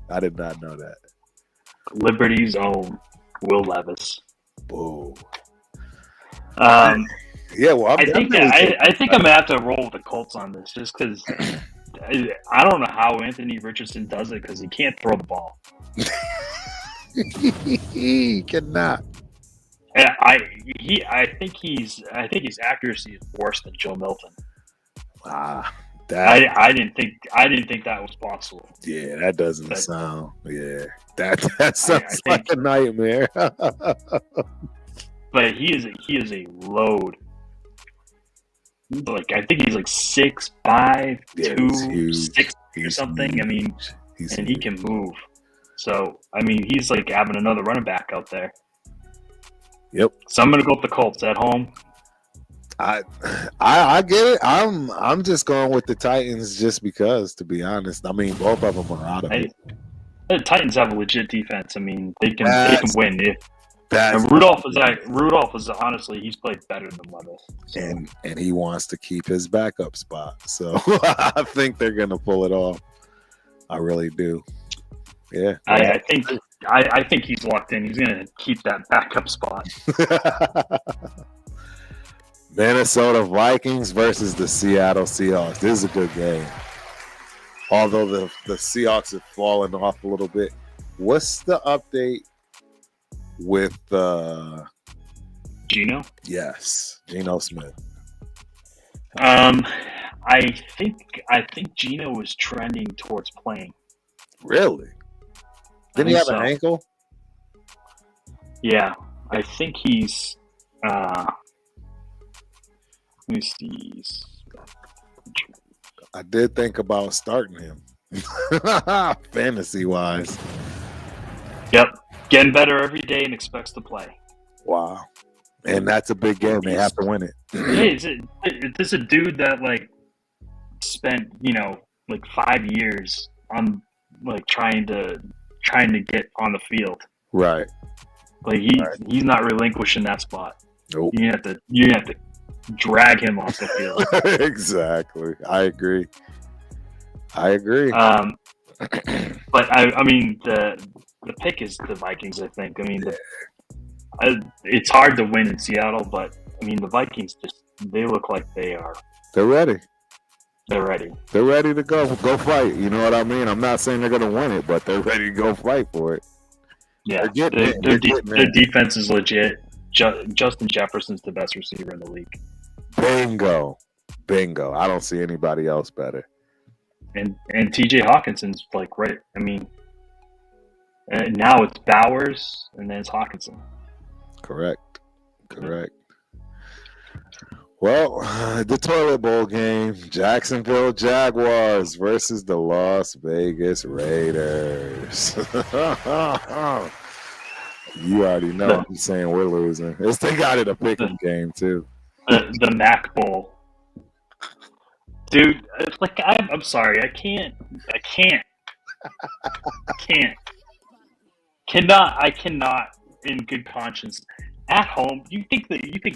I did not know that. Liberty's own Will Levis. Whoa. Yeah, well, I think I'm gonna have to roll with the Colts on this, just because I don't know how Anthony Richardson does it because he can't throw the ball. He cannot. I think his accuracy is worse than Joe Milton. I didn't think that was possible. Yeah, that doesn't sound. Yeah, that sounds like a nightmare. But he is a load. Like I think he's like 6'5", 260 or something. I mean, and he can move. So I mean, he's like having another running back out there. Yep. So I'm gonna go with the Colts at home. I get it. I'm just going with the Titans just because, to be honest. I mean, both of them are out of it. The Titans have a legit defense. I mean, they can win. And Rudolph is honestly, he's played better than Levis. So. And he wants to keep his backup spot. So I think they're gonna pull it off. I really do. Yeah. I think he's locked in. He's gonna keep that backup spot. Minnesota Vikings versus the Seattle Seahawks. This is a good game. Although the Seahawks have fallen off a little bit. What's the update with Geno? Yes, Geno Smith. I think Geno was trending towards playing. Really? Didn't he have an ankle? Yeah, I think he's. Let me see. I did think about starting him, fantasy wise. Yep, getting better every day and expects to play. Wow, and that's a big game. They have to win it. Hey, this is a dude that like spent 5 years on trying to get on the field. Right. Like he's not relinquishing that spot. Nope. You have to drag him off the field. Exactly. I agree. I agree. But I mean the pick is the Vikings. I think. I mean, it's hard to win in Seattle, but I mean the Vikings they look like they're ready. They're ready. They're ready to go fight. You know what I mean? I'm not saying they're going to win it, but they're ready to go fight for it. Yeah, their defense is legit. Justin Jefferson's the best receiver in the league. Bingo. I don't see anybody else better. And TJ Hawkinson's like right. I mean, and now it's Bowers and then it's Hawkinson. Correct. Well, the toilet bowl game, Jacksonville Jaguars versus the Las Vegas Raiders. You already know I'm saying we're losing. They got it a pick'em game too. The Mac Bowl. Dude, like I'm sorry, I can't. I cannot in good conscience at home. You think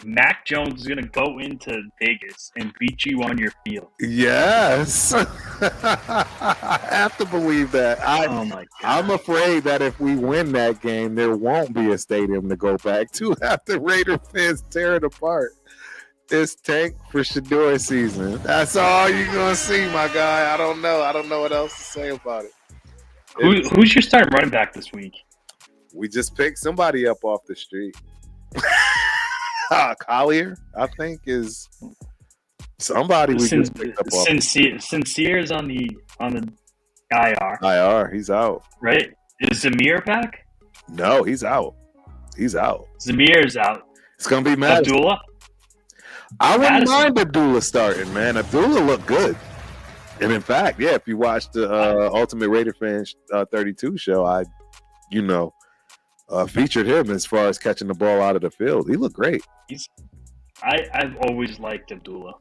Mac Jones is gonna go into Vegas and beat you on your field? Yes. I have to believe that. Oh my God. I'm afraid that if we win that game, there won't be a stadium to go back to after Raider fans tear it apart. It's tank for Shador season. That's all you're gonna see, my guy. I don't know what else to say about it. Who's your starting running back this week? We just picked somebody up off the street. Collier, I think, is somebody we just picked up off. Sincere's on the IR. IR, he's out. Right? Is Zamir back? No, he's out. Zamir's out. It's gonna be Madison. Abdullah. I wouldn't mind Abdullah starting, man. Abdullah looked good. And in fact, yeah, if you watch the Ultimate Raider Fans 32 show, I featured him as far as catching the ball out of the field. He looked great. I've always liked Abdullah.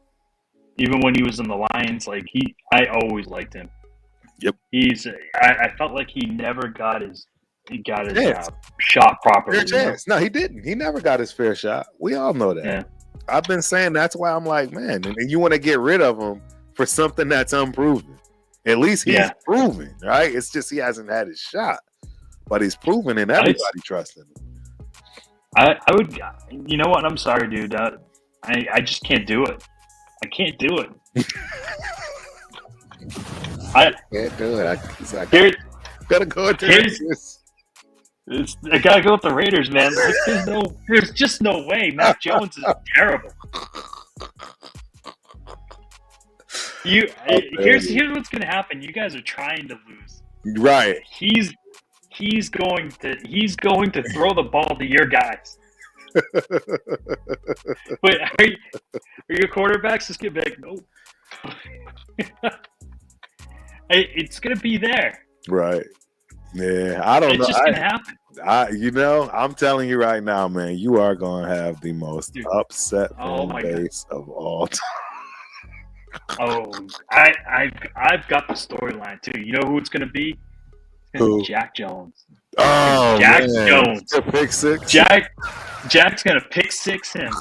Even when he was in the Lions, I always liked him. Yep. I felt like he never got his shot properly. Fair chance. No, he didn't. He never got his fair shot. We all know that. Yeah. I've been saying that's why I'm like, man, and you want to get rid of him for something that's unproven. At least he's proven, right? It's just he hasn't had his shot, but he's proven, and everybody trusts him. I would, you know what? I'm sorry, dude. I just can't do it. I can't do it. I can't do it. Gotta go with the Raiders. I gotta go with the Raiders, man. There's just no way. Mac Jones is terrible. Here's what's gonna happen. You guys are trying to lose. Right. He's going to throw the ball to your guys. But are your quarterbacks just get back? Nope. It's gonna be there. Right. Yeah, I don't know. It's just gonna happen. I'm telling you right now, man, you are gonna have the most upset face of all time. Oh, I've got the storyline too. You know who it's gonna be? Who? Jack Jones. Oh, Jack man. Jones. Pick six. Jack's gonna pick six him.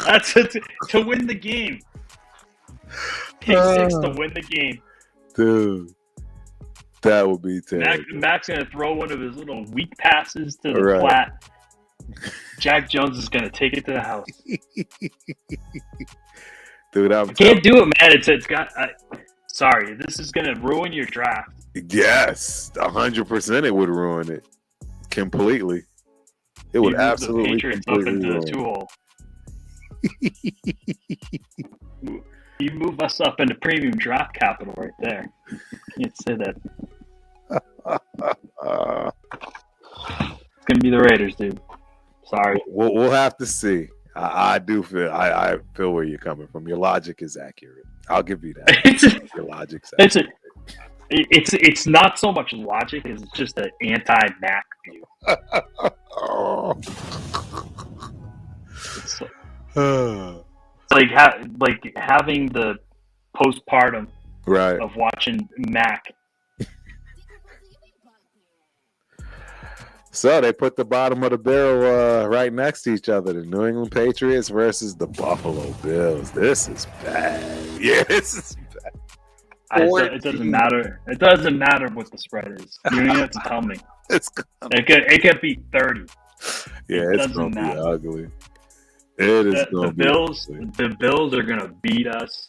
That's it, to win the game. Pick six to win the game. Dude, that would be terrible. Mac's gonna throw one of his little weak passes to the flat. Jack Jones is gonna take it to the house. Dude, I can't do it, man. It's got. Sorry, this is gonna ruin your draft. Yes, 100%. It would ruin it completely. It would absolutely the Patriots up into the 2-hole. You move us up into premium draft capital right there. Can't say that. It's gonna be the Raiders, dude. Sorry. We'll have to see. I do feel I feel where you're coming from. Your logic is accurate. I'll give you that. Your logic's accurate. It's not so much logic as it's just an anti-Mac view. It's like having the postpartum of watching Mac. So they put the bottom of the barrel right next to each other. The New England Patriots versus the Buffalo Bills. This is bad. Yeah, this is bad. It doesn't matter. It doesn't matter what the spread is. You don't even have to tell me. It could be 30. Yeah, it's going to be ugly. It is going to be ugly. The Bills are going to beat us.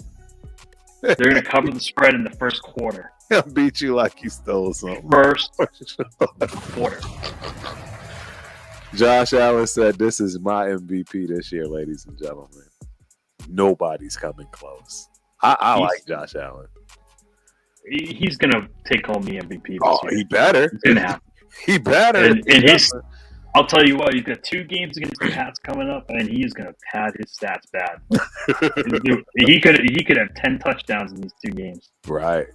They're going to cover the spread in the first quarter. He'll beat you like you stole something. First quarter. Josh Allen said, "This is my MVP this year, ladies and gentlemen. Nobody's coming close." I like Josh Allen. He's going to take home the MVP this year. He better. It's going to happen. He better. And I'll tell you what, he's got 2 games against the Pats coming up, and he's going to pad his stats bad. He could have 10 touchdowns in these 2 games. Right.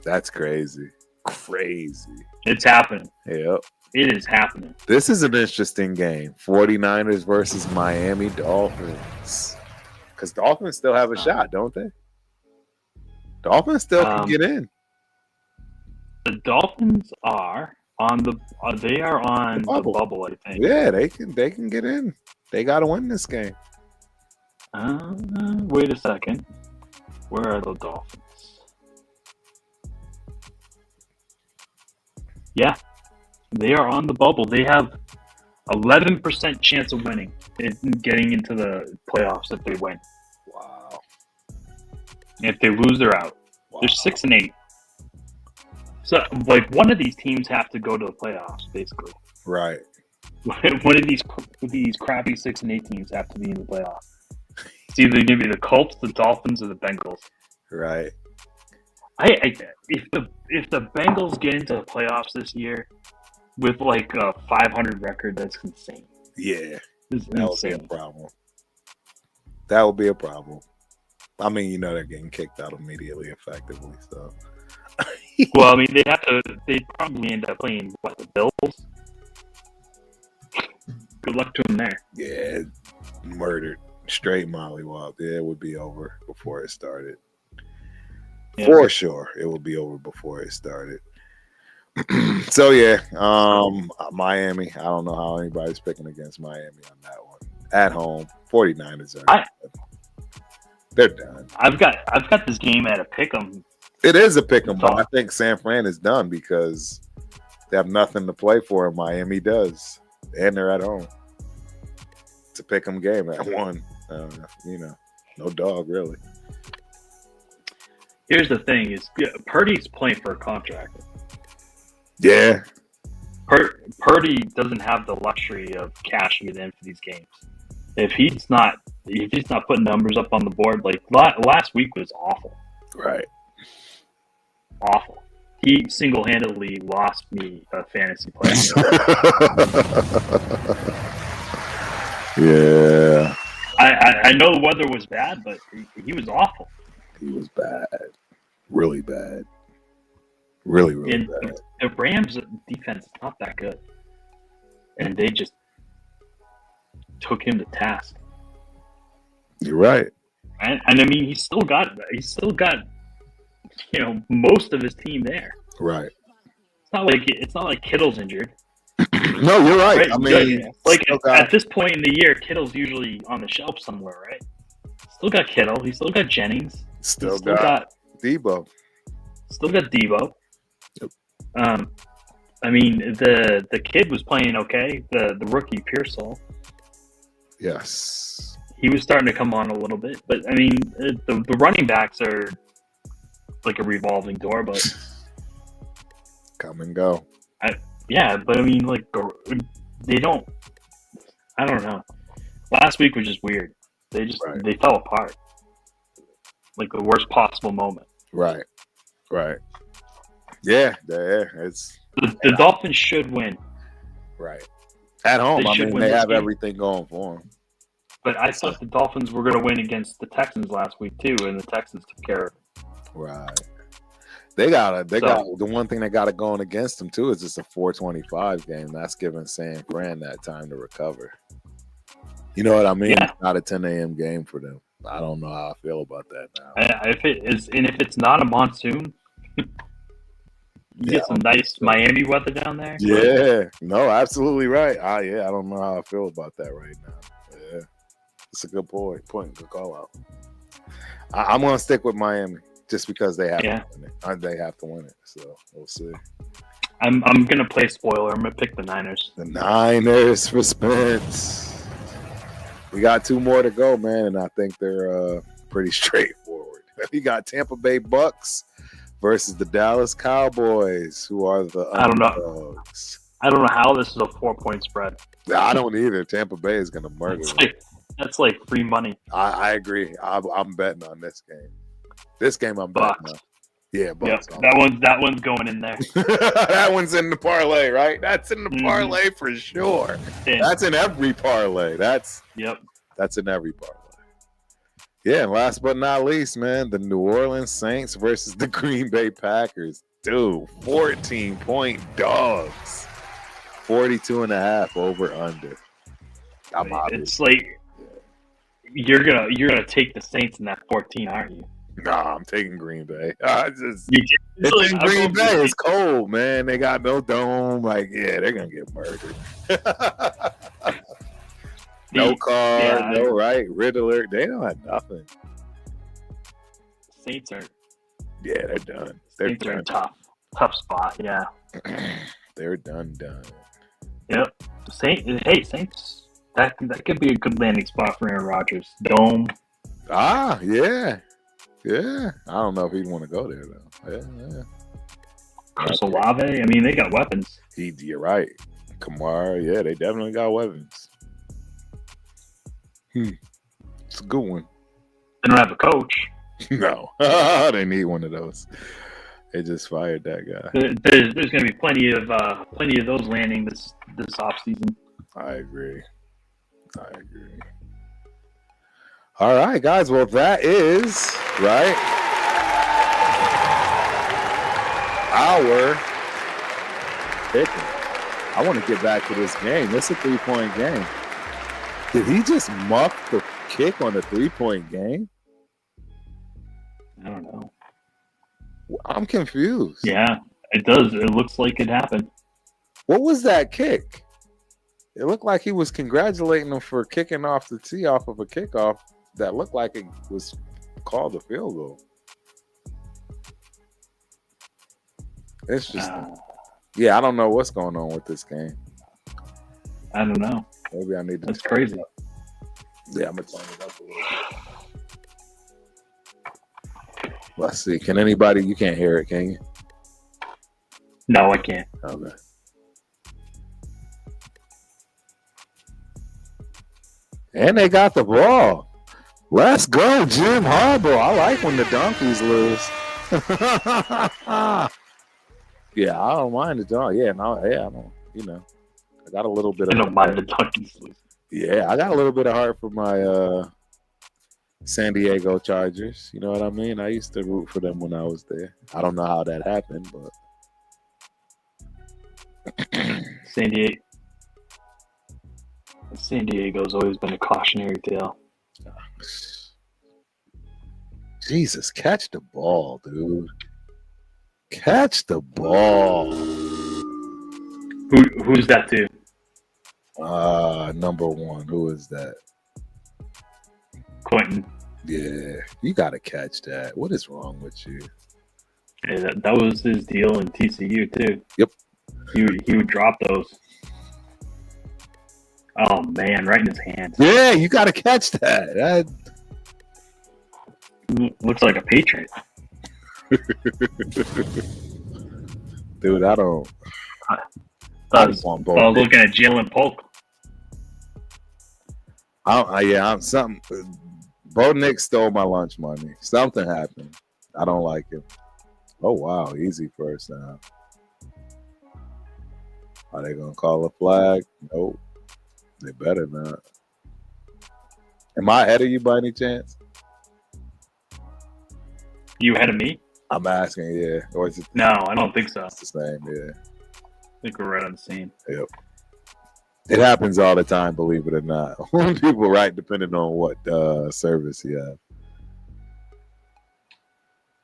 That's crazy. Crazy. It's happening. Yep. It is happening. This is an interesting game. 49ers versus Miami Dolphins. Because Dolphins still have a shot, don't they? Dolphins still can get in. The Dolphins are on the bubble, I think. Yeah, they can get in. They got to win this game. Wait a second. Where are the Dolphins? Yeah, they are on the bubble. They have 11% chance of winning and getting into the playoffs if they win. Wow. If they lose, they're out. Wow. They're 6-8. So, like, one of these teams have to go to the playoffs, basically. Right. One of these crappy 6-8 teams have to be in the playoffs. It's either going to be the Colts, the Dolphins, or the Bengals. Right. If the Bengals get into the playoffs this year with like a 500 record, that's insane. Yeah, that would be a problem. That would be a problem. I mean, they're getting kicked out immediately, effectively. So, well, I mean, they'd probably end up playing the Bills. Good luck to them there. Yeah, murdered, straight mollywop. Yeah, it would be over before it started. Yeah. For sure, it will be over before it started. So yeah, Miami. I don't know how anybody's picking against Miami on that one. At home, 49ers are. They're done. I've got this game at a pick'em. It is a pick'em, but I think San Fran is done because they have nothing to play for, and Miami does, and they're at home. It's a pick'em game at 1. No dog really. Here's the thing: is Purdy's playing for a contract. Yeah. Purdy doesn't have the luxury of cashing it in for these games. If he's not putting numbers up on the board, like last week was awful. Right. Awful. He single-handedly lost me a fantasy player. Yeah. I know the weather was bad, but he was awful. He was bad. Really bad. Really bad. The Rams' defense is not that good. And they just took him to task. You're right. And I mean, he's still got most of his team there. Right. It's not like Kittle's injured. No, you're right. I mean, at this point in the year, Kittle's usually on the shelf somewhere, right? Still got Kittle. He's still got Jennings. Still got Debo. Still got Debo. Yep. I mean, the kid was playing okay. The rookie Pearsall. Yes. He was starting to come on a little bit, but I mean, the running backs are like a revolving door, but come and go. But I mean, like they don't. I don't know. Last week was just weird. They fell apart, like the worst possible moment. Right. Yeah. It's the Dolphins should win. Right. At home, they have everything going for them. But I thought the Dolphins were going to win against the Texans last week too, and the Texans took care of it. Right. They got the one thing they got it going against them too is it's a 4:25 game. That's giving San Fran that time to recover. You know what I mean? Yeah. It's not a 10 a.m. game for them. I don't know how I feel about that now. If it's not a monsoon, you get some nice Miami weather down there. Yeah, no, absolutely right. I don't know how I feel about that right now. Yeah, it's a good point. Good call out. I'm going to stick with Miami. just because they have Yeah. to win it. They have to win it. So we'll see. I'm gonna play spoiler. I'm gonna pick the Niners. The Niners for Spence. We got 2 more to go, man, and I think they're pretty straightforward. We got Tampa Bay Bucks versus the Dallas Cowboys, who are the underdogs. I don't know how this is a 4-point spread. I don't either. Tampa Bay is going to murder them. That's like free money. I agree. I'm betting on this game. This game I'm betting on. Yeah, Bucks. Yep. That one's going in there. That one's in the parlay, right? That's in the parlay for sure. That's in every parlay. That's in every parlay. Yeah, and last but not least, man, the New Orleans Saints versus the Green Bay Packers. Dude, 14-point dogs. 42.5 over under. It's like you're gonna take the Saints in that 14, aren't you? Nah, I'm taking Green Bay. It's in Green Bay. It's cold, man. They got no dome. Like, yeah, they're gonna get murdered. No car, no right, Riddler. They don't have nothing. Saints are. Yeah, they're done. Saints are in tough spot. Yeah, they're done. Yep. Saints. That could be a good landing spot for Aaron Rodgers. Dome. Yeah. I don't know if he'd want to go there though. Chris Olave. I mean, they got weapons. You're right. Kamara. Yeah, they definitely got weapons. It's a good one. They don't have a coach. No, they need one of those. They just fired that guy. There's going to be plenty of those landing this offseason. I agree. All right, guys. Well, that is right. Our picking. I want to get back to this game. This is a 3-point game. Did he just muck the kick on a 3-point game? I don't know. I'm confused. Yeah, it does. It looks like it happened. What was that kick? It looked like he was congratulating him for kicking off the tee off of a kickoff that looked like it was called a field goal. It's just, I don't know what's going on with this game. I don't know. Maybe I need to. That's crazy. Yeah, I'm gonna turn it up a little bit. Let's see. Can anybody? You can't hear it, can you? No, I can't. Okay. And they got the ball. Let's go, Jim Harbaugh. I like when the donkeys lose. Yeah, I don't mind the donkey. I don't. I got a little bit of. I don't mind the donkeys lose. Yeah, I got a little bit of heart for my San Diego Chargers. You know what I mean? I used to root for them when I was there. I don't know how that happened, but San Diego's always been a cautionary tale. Jesus, catch the ball, dude. Catch the ball. Who's that to? Number 1. Who is that? Quentin. Yeah, you got to catch that. What is wrong with you? Yeah, that was his deal in TCU too. Yep. He would drop those. Oh man, right in his hands. Yeah, you got to catch that. Looks like a Patriot. Dude, I don't. I was looking at Jalen Polk. Something. Bo Nix stole my lunch money. Something happened. I don't like it. Oh wow, easy first down. Are they gonna call a flag? Nope. They better not. Am I ahead of you by any chance? You ahead of me? I'm asking, yeah. Or is it? No, I don't think so. It's the same, yeah. I think we're right on the same. Yep. It happens all the time, believe it or not. When people write, depending on what service you have.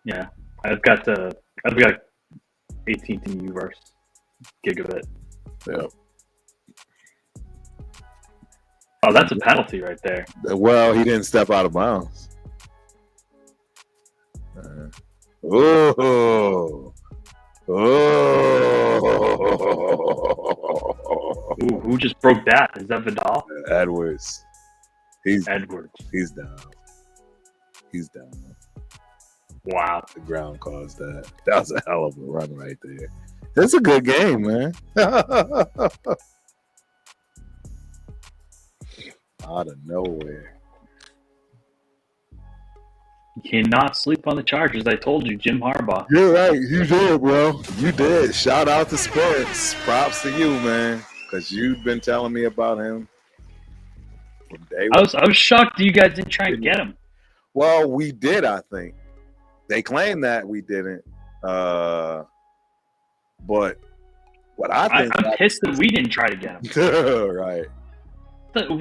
Yeah, I've got AT&T Uverse gigabit. Yep. Oh, that's a penalty right there. Well, he didn't step out of bounds. Oh. Oh. Ooh, who just broke that? Is that Vidal? Edwards. Edwards. He's down. He's down. Wow. The ground caused that. That was a hell of a run right there. It's a good game, man. Out of nowhere. You cannot sleep on the Chargers. I told you, Jim Harbaugh. You're right. You did, bro. You did. Shout out to Spence. Props to you, man. Because you've been telling me about him from day one. I was shocked you guys didn't try and get him. Well, we did, I think. They claim that we didn't. But what I think... I'm pissed that we didn't try to get him. Right.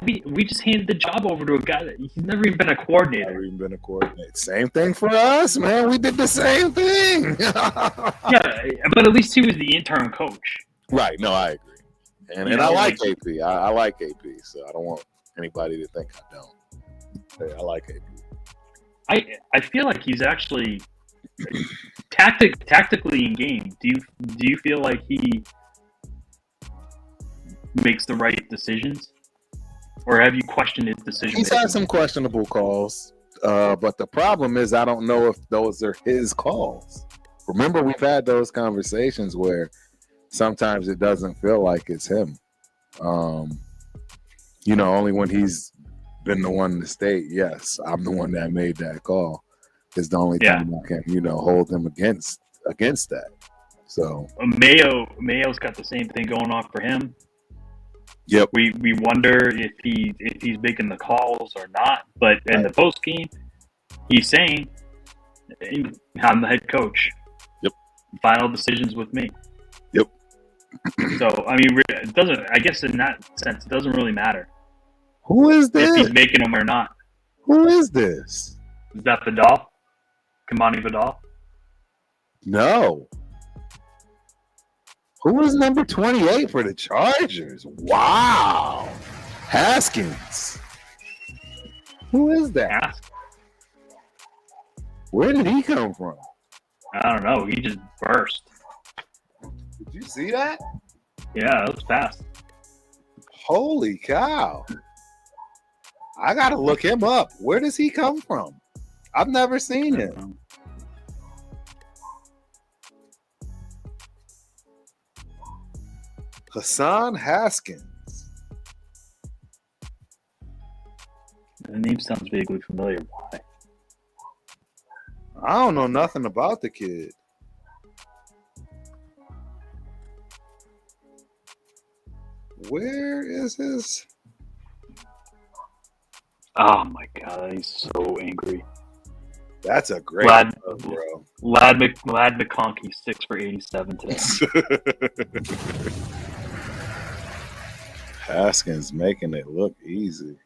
We just handed the job over to a guy that he's never even been a coordinator. Never even been a coordinator. Same thing for us, man. We did the same thing. Yeah, but at least he was the interim coach. Right. No, I agree. And I like AP. I like AP, so I don't want anybody to think I don't. Hey, I like AP. I feel like he's actually tactically in game. Do you feel like he makes the right decisions? Or have you questioned his decision? He's had some questionable calls, but the problem is I don't know if those are his calls. Remember, we've had those conversations where sometimes it doesn't feel like it's him. Only when he's been the one to state, yes, I'm the one that made that call. Is the only time I can, hold him against that. So Mayo's got the same thing going on for him. Yep. We wonder if he's making the calls or not. But in the post game, he's saying, "I'm the head coach. Yep. Final decisions with me." Yep. So it doesn't. I guess in that sense, it doesn't really matter. Who is this? If he's making them or not. Who is this? Is that Vidal? Kamani Vidal? No. Who is number 28 for the Chargers? Wow. Haskins. Who is that? Where did he come from? I don't know. He just burst. Did you see that? Yeah, that was fast. Holy cow. I got to look him up. Where does he come from? I've never seen him. Hassan Haskins. The name sounds vaguely familiar. Why? I don't know nothing about the kid. Where is his? Oh my god, he's so angry. That's a great Lad bro. McConkey 6 for 87 today. Haskins making it look easy.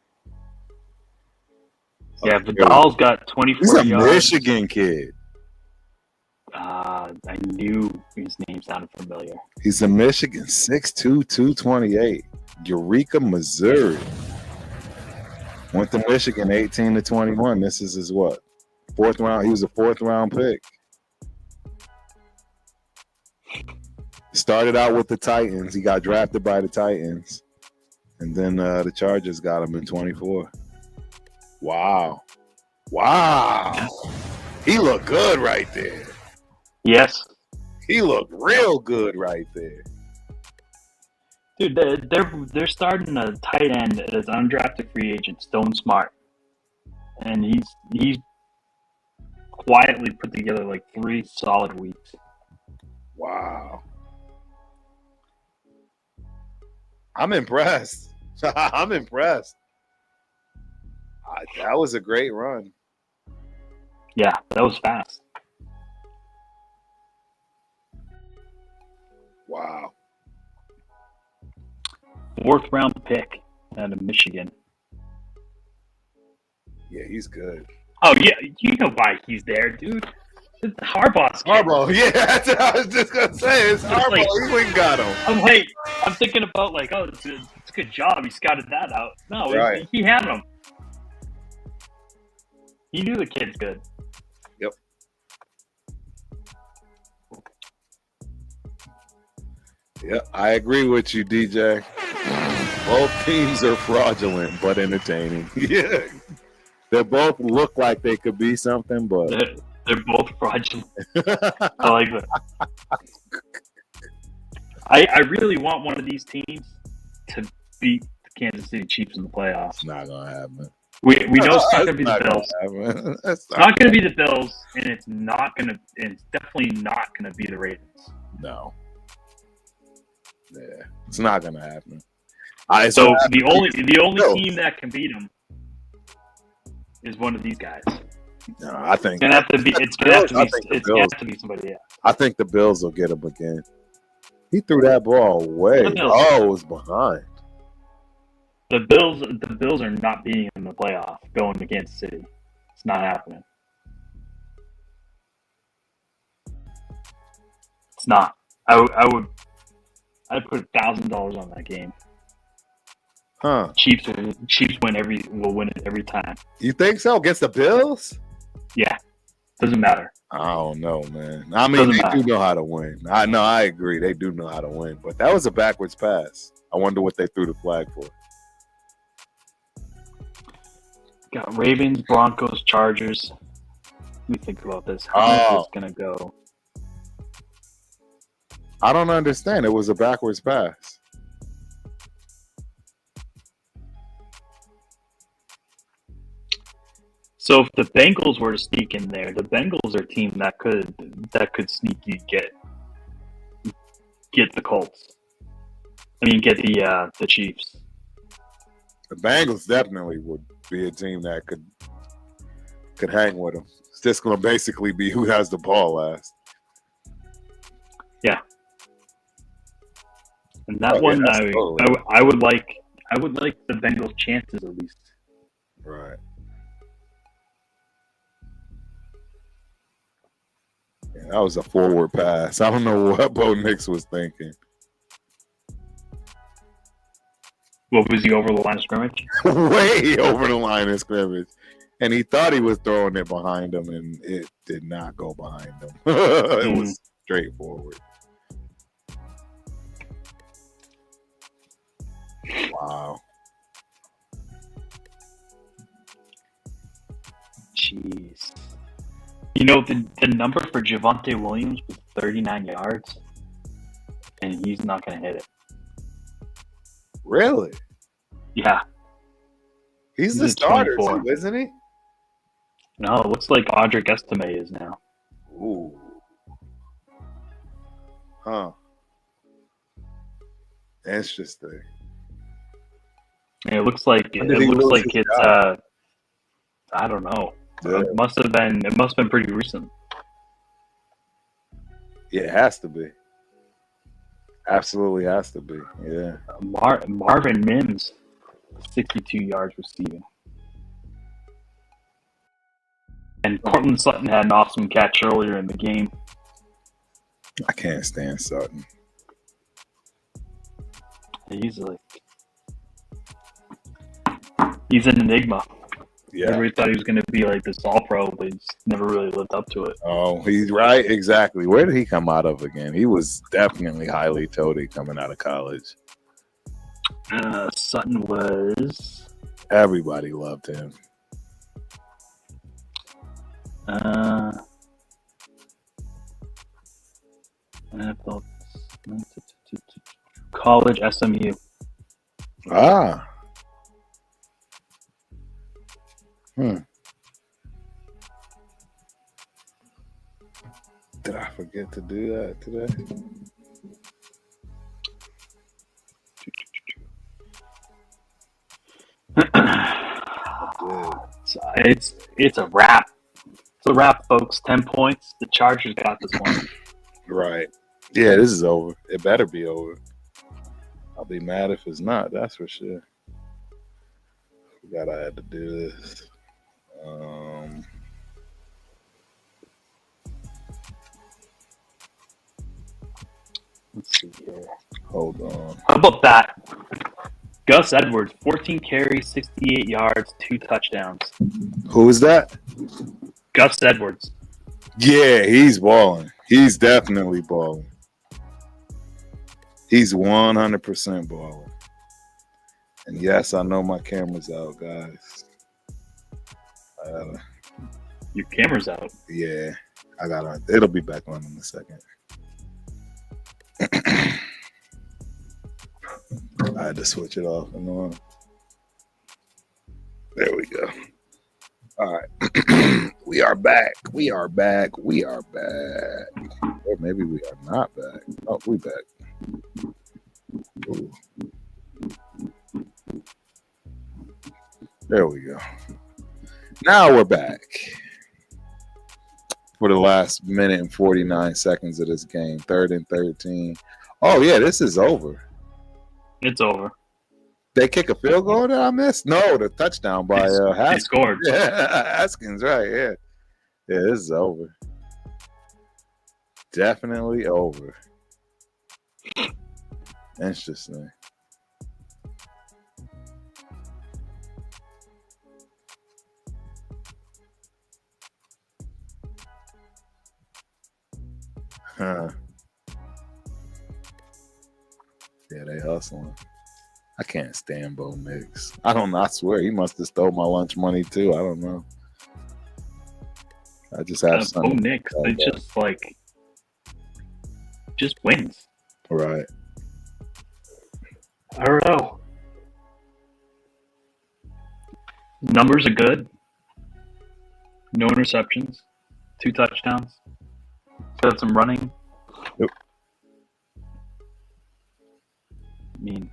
Yeah, Vidal's got 24 He's a yards. Michigan kid. I knew his name sounded familiar. He's a Michigan 6'2", 228. Eureka, Missouri. Went to Michigan 18 to 21. This is his what? Fourth round. He was a fourth round pick. Started out with the Titans. He got drafted by the Titans. And then the Chargers got him in 24. Wow. He looked good right there. Yes. He looked real good right there. Dude, they're starting a tight end as undrafted free agent, Stone Smart. And he's quietly put together like 3 solid weeks. Wow. I'm impressed. I'm impressed. That was a great run. Yeah, that was fast. Wow. 4th round pick out of Michigan. Yeah, he's good. Oh, yeah, you know why he's there, dude. It's Harbaugh's kid. Harbaugh, yeah, that's what I was just going to say. It's Harbaugh. Like, he went and got him. I'm thinking about, like, oh, it's a good job. He scouted that out. No, Right. he had him. He knew the kid's good. Yep. Yeah, I agree with you, DJ. Both teams are fraudulent but entertaining. Yeah, they both look like they could be something, but They're both fraudulent. I like that. I really want one of these teams to beat the Kansas City Chiefs in the playoffs. It's not gonna happen. We know it's not going to be the Bills. It's Not going to be the Bills, and it's definitely not going to be the Ravens. No. Yeah, it's not gonna happen. So the only team that can beat them is one of these guys. No, I think it's gonna have to be somebody else. I think the Bills will get him again. He threw that ball away. Oh, it was behind. The Bills are not being in the playoff going to Kansas City. It's not happening. It's not. I'd put $1,000 on that game. Huh? Chiefs will win it every time. You think so against the Bills? Yeah, doesn't matter. I don't know, man. I mean, they do know how to win. I agree. They do know how to win. But that was a backwards pass. I wonder what they threw the flag for. Got Ravens, Broncos, Chargers. Let me think about this. How is this going to go? I don't understand. It was a backwards pass. So if the Bengals were to sneak in there, the Bengals are a team that could sneaky get the Colts. I mean, get the Chiefs. The Bengals definitely would be a team that could hang with them. It's just going to basically be who has the ball last. Yeah. And that one, I would like the Bengals' chances at least. Right. Yeah, that was a forward pass. I don't know what Bo Nix was thinking. What, was he over the line of scrimmage? Way over the line of scrimmage. And he thought he was throwing it behind him, and it did not go behind him. It was straightforward. Wow. Jeez. You know, the number for Javonte Williams was 39 yards, and he's not going to hit it. Really? Yeah. He's the starter, too, isn't he? No, it looks like Audric Estime is now. Ooh. Huh. Interesting. And it looks like it's I don't know. Yeah. It must have been pretty recent. Yeah, it has to be. Absolutely has to be. Yeah. Marvin Mims, 62 yards receiving. And Cortland Sutton had an awesome catch earlier in the game. I can't stand Sutton. He's an enigma. Yeah. Everybody thought he was going to be like this all-pro, but he's never really lived up to it. Oh, he's right. Exactly. Where did he come out of again? He was definitely highly touted coming out of college. Sutton was... Everybody loved him. College SMU. Ah. Did I forget to do that today? It's a wrap. It's a wrap, folks. 10 points. The Chargers got this one. Right. Yeah, this is over. It better be over. I'll be mad if it's not. That's for sure. Forgot I had to do this. Let's see here. Hold on. How about that? Gus Edwards, 14 carries, 68 yards, 2 touchdowns. Who is that? Gus Edwards. Yeah, he's balling. He's definitely balling. He's 100% balling. And yes, I know my camera's out, guys. Your camera's out. Yeah, I got it. It'll be back on in a second. I had to switch it off and on. There we go. All right. We are back. We are back. We are back. Or maybe we are not back. Oh, we back. Ooh. There we go. Now we're back for the last minute and 49 seconds of this game. 3rd and 13. Oh, yeah, this is over. It's over. They kick a field goal that I missed? No, the touchdown by Haskins. They scored. Yeah, Haskins, right, yeah. Yeah, this is over. Definitely over. Interesting. Huh. Yeah, they hustling. I can't stand Bo Nix. I don't know. I swear he must have stole my lunch money too. I don't know. I just have Bo Nix, they just wins. Right. I don't know. Numbers are good. No interceptions. 2 touchdowns. Got some running. Yep. I mean,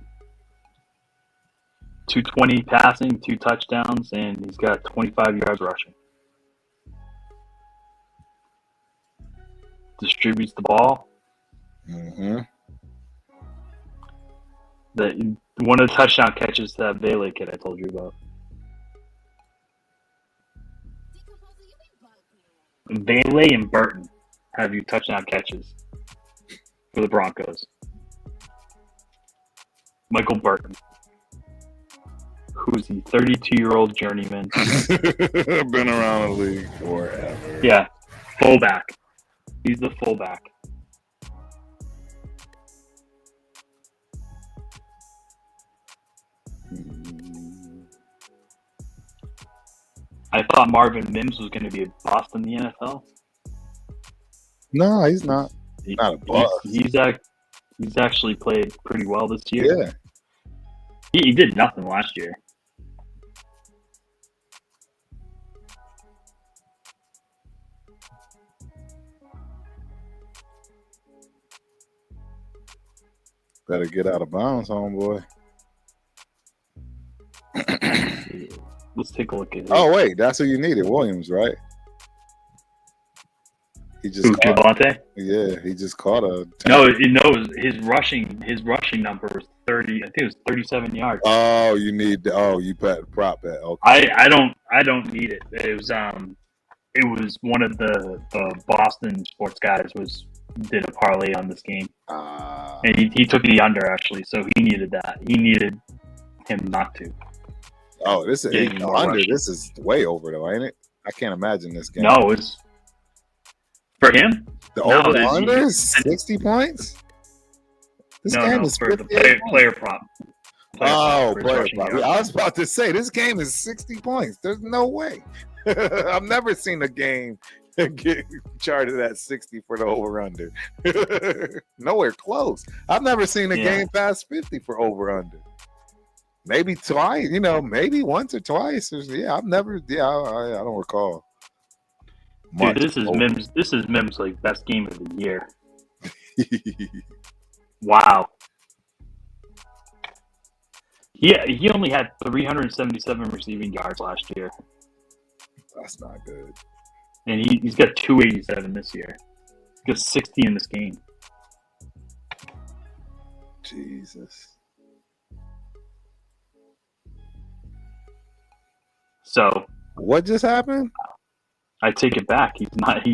220 passing, 2 touchdowns, and he's got 25 yards rushing. Distributes the ball. Mm-hmm. One of the touchdown catches that Bailey kid I told you about. Bailey and Burton have you touchdown catches for the Broncos. Michael Burton. Who's he? 32-year-old journeyman. Been around the league forever. Yeah. Fullback. He's the fullback. I thought Marvin Mims was going to be a bust in the NFL. No, he's not. Not a bust. He's actually played pretty well this year. Yeah. He did nothing last year. Better get out of bounds, homeboy. Let's take a look at it. Oh, wait. That's who you needed. Williams, right? He just Javonte? Yeah, he just caught a... No, his rushing number was 30. I think it was 37 yards. Oh, you need... Oh, you bet prop bet. Okay. I don't need it. It was one of the Boston sports guys did a parlay on this game. And he took the under, actually, so he needed that. He needed him not to. Oh, this is under. This is way over, though, ain't it? I can't imagine this game. No, it's for him. The over-under is 60 points? This game is for the player prop. Player prop. Yeah, I was about to say, this game is 60 points. There's no way. I've never seen a game get charted at 60 for the over-under. Nowhere close. I've never seen a game past 50 for over-under. Maybe twice, maybe once or twice. I've never, I don't recall. Dude, this is Mims' like best game of the year. Wow. Yeah, he only had 377 receiving yards last year. That's not good. And he's got 287 this year. He's got 60 in this game. Jesus. So what just happened? I take it back. He's not.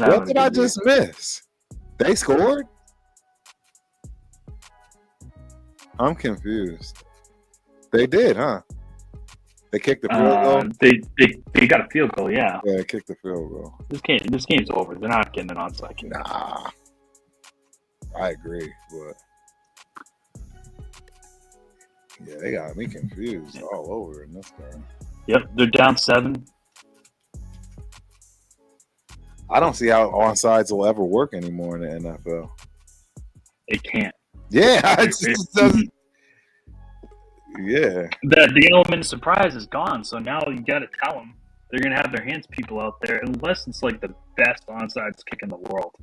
What did I just miss? They scored? I'm confused. They did, huh? They kicked the field goal. They got a field goal. Yeah. Yeah, they kicked the field goal. This game's over. They're not getting an onside kick. Nah. I agree, but yeah, they got me confused all over in this game. Yep, they're down 7. I don't see how onside will ever work anymore in the NFL. It can't. Yeah, it just doesn't. Yeah, The element of surprise is gone. So now you got to tell them they're going to have their hands people out there, unless it's like the best onside kick in the world,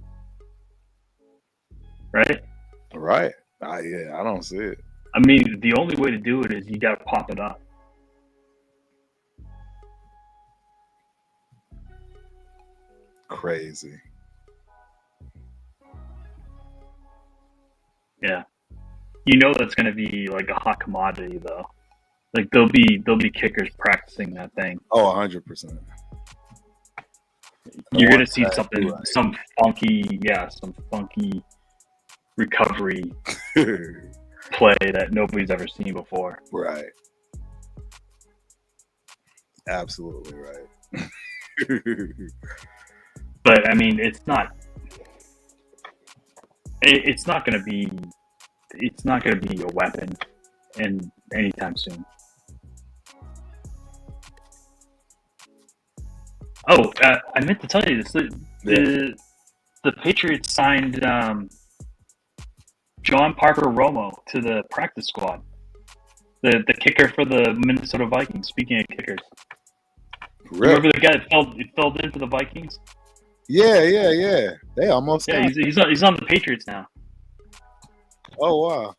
right? right. I don't see it. I mean, the only way to do it is you got to pop it up. Crazy. Yeah, you know that's going to be like a hot commodity, though. Like there'll be kickers practicing that thing. Oh, 100%. You're going to see right. some funky recovery play that nobody's ever seen before. Right. Absolutely right. But I mean, it's not going to be a weapon anytime soon. Oh, I meant to tell you this. The Patriots signed John Parker Romo to the practice squad. The kicker for the Minnesota Vikings. Speaking of kickers, Really? remember the guy that fell into the Vikings? Yeah. They almost. Yeah, he's on the Patriots now. Oh wow.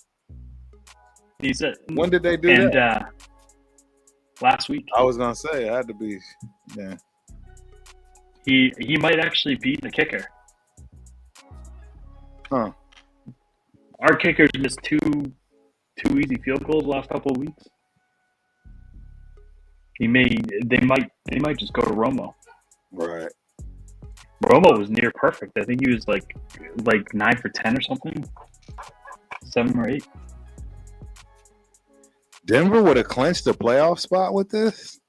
When did they do that? Last week. I was gonna say it had to be. Yeah. He might actually be the kicker. Huh. Our kickers missed two easy field goals the last couple of weeks. They might just go to Romo. Right. Romo was near perfect. I think he was like 9 for 10 or something. 7 or 8. Denver would have clinched the playoff spot with this.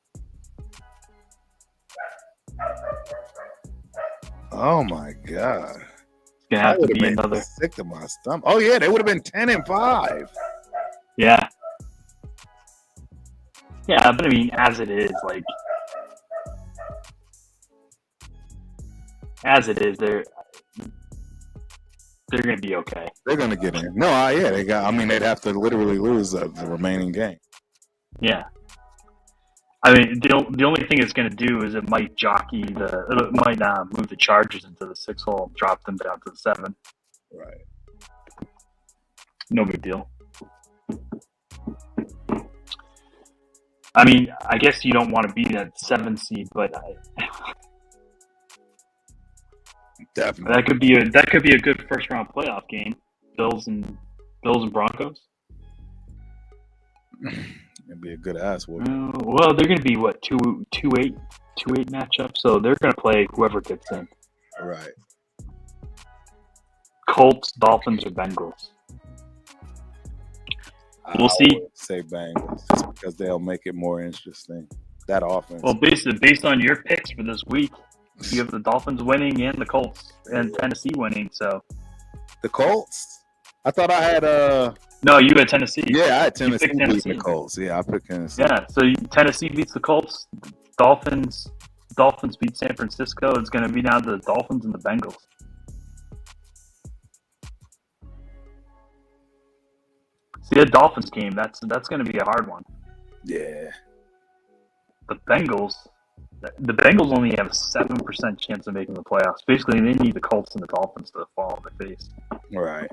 Oh my god! It's gonna have to be another. Sick to my stomach. Oh yeah, they would have been 10-5. Yeah. Yeah, but I mean, as it is, they're going to be okay. They're going to get in. No, they got. I mean, they'd have to literally lose the remaining game. Yeah. I mean, the only thing it's going to do is it might move the Chargers into the 6 hole, drop them down to the 7. Right. No big deal. I mean, I guess you don't want to be that 7 seed, but definitely that could be a good first round playoff game. Bills and Broncos. It'd be a good ass whooping. Well, they're going to be what 2-8 matchup, so they're going to play whoever gets in. Right. Colts, Dolphins, or Bengals. We'll see. Say Bengals just because they'll make it more interesting. That offense. Well, based on your picks for this week, you have the Dolphins winning and the Colts and Tennessee winning. So the Colts? I thought I had No, you had Tennessee. Yeah, I had Tennessee beating the Colts. Yeah, I picked Tennessee. Yeah, so Tennessee beats the Colts. Dolphins beat San Francisco. It's going to be now the Dolphins and the Bengals. See, the Dolphins game, that's going to be a hard one. Yeah. The Bengals only have a 7% chance of making the playoffs. Basically, they need the Colts and the Dolphins to fall on their face. Right.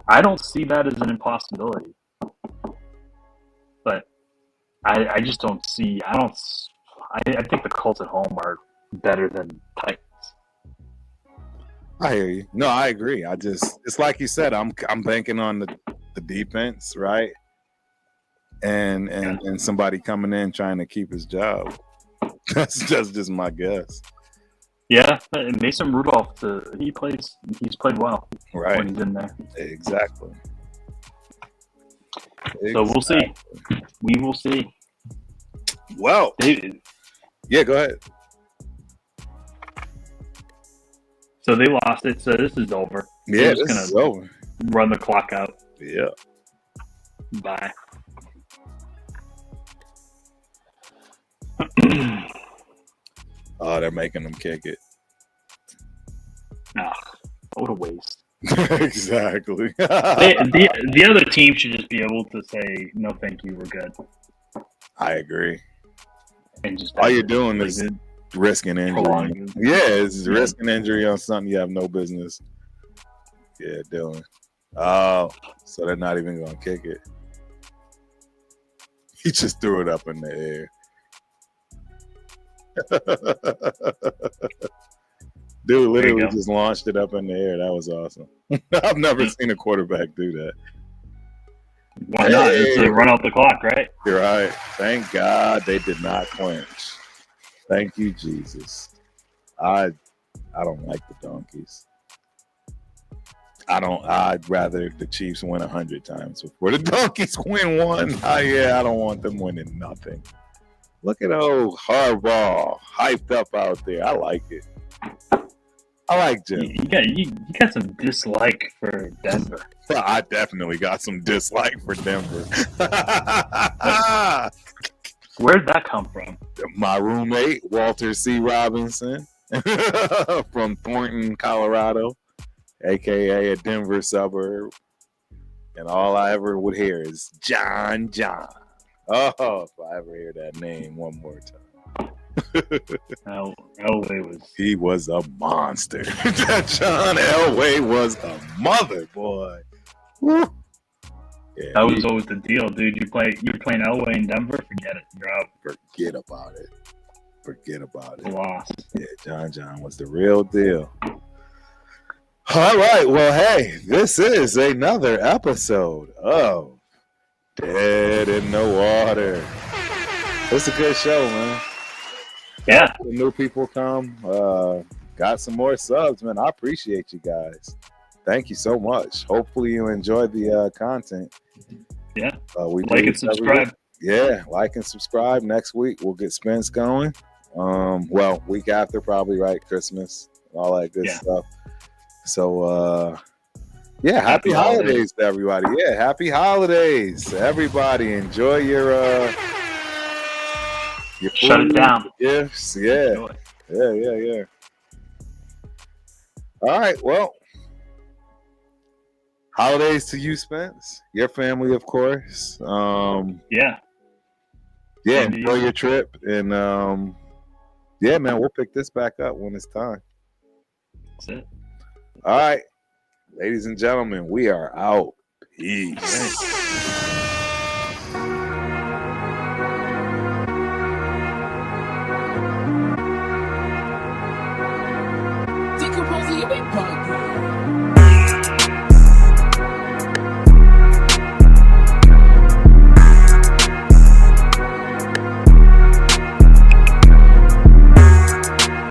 I don't see that as an impossibility. But I just don't see. I think the Colts at home are better than Titans. I hear you. No, I agree. It's like you said. I'm banking on the defense, right? And somebody coming in trying to keep his job. That's just my guess. Yeah, Mason Rudolph. He's played well. Right. When he's in there. Exactly. So we'll see. We will see. Well, yeah, go ahead. So they lost it. So this is over. Yeah, just this gonna is over. run the clock out. Yeah. Bye. Oh, they're making them kick it. What a waste. Exactly. The other team should just be able to say, no, thank you, we're good. I agree. And just All you're doing is risking injury. prolong. Yeah, it's risking injury on something you have no business. Yeah, doing. Oh, so they're not even gonna kick it. He just threw it up in the air. Dude literally just launched it up in the air. That was awesome. I've never seen a quarterback do that. Why not? It's a run out the clock, right? You're right. Thank God they did not clinch. Thank you, Jesus. I don't like the Donkeys. I'd rather the Chiefs win 100 times before the Donkeys win one. I don't want them winning nothing. Look at old Harbaugh hyped up out there. I like it. I like Jim. You got some dislike for Denver. I definitely got some dislike for Denver. Where'd that come from? My roommate, Walter C. Robinson, from Thornton, Colorado, a.k.a. a Denver suburb. And all I ever would hear is John. Oh, if I ever hear that name one more time. He was a monster. John Elway was a mother, boy. Woo. Yeah, that was always the deal, dude. You're playing Elway in Denver. Forget it. You're out. Forget about it. Lost. Yeah, John was the real deal. All right. Well, hey, this is another episode of Dead in the Water. It's a good show, man. Yeah. The new people come. Got some more subs, man. I appreciate you guys. Thank you so much. Hopefully you enjoyed the content. Yeah. We like and subscribe. Yeah, like and subscribe. Next week we'll get Spence going. Well, week after probably, right? Christmas, all that good stuff. So happy holidays to everybody. Yeah, happy holidays. Everybody enjoy your shut it down. Gifts. Yeah. Yeah. All right, well. Holidays to you, Spence. Your family, of course. Yeah, enjoy your trip. And man, we'll pick this back up when it's time. That's it. All right. Ladies and gentlemen, we are out. Peace.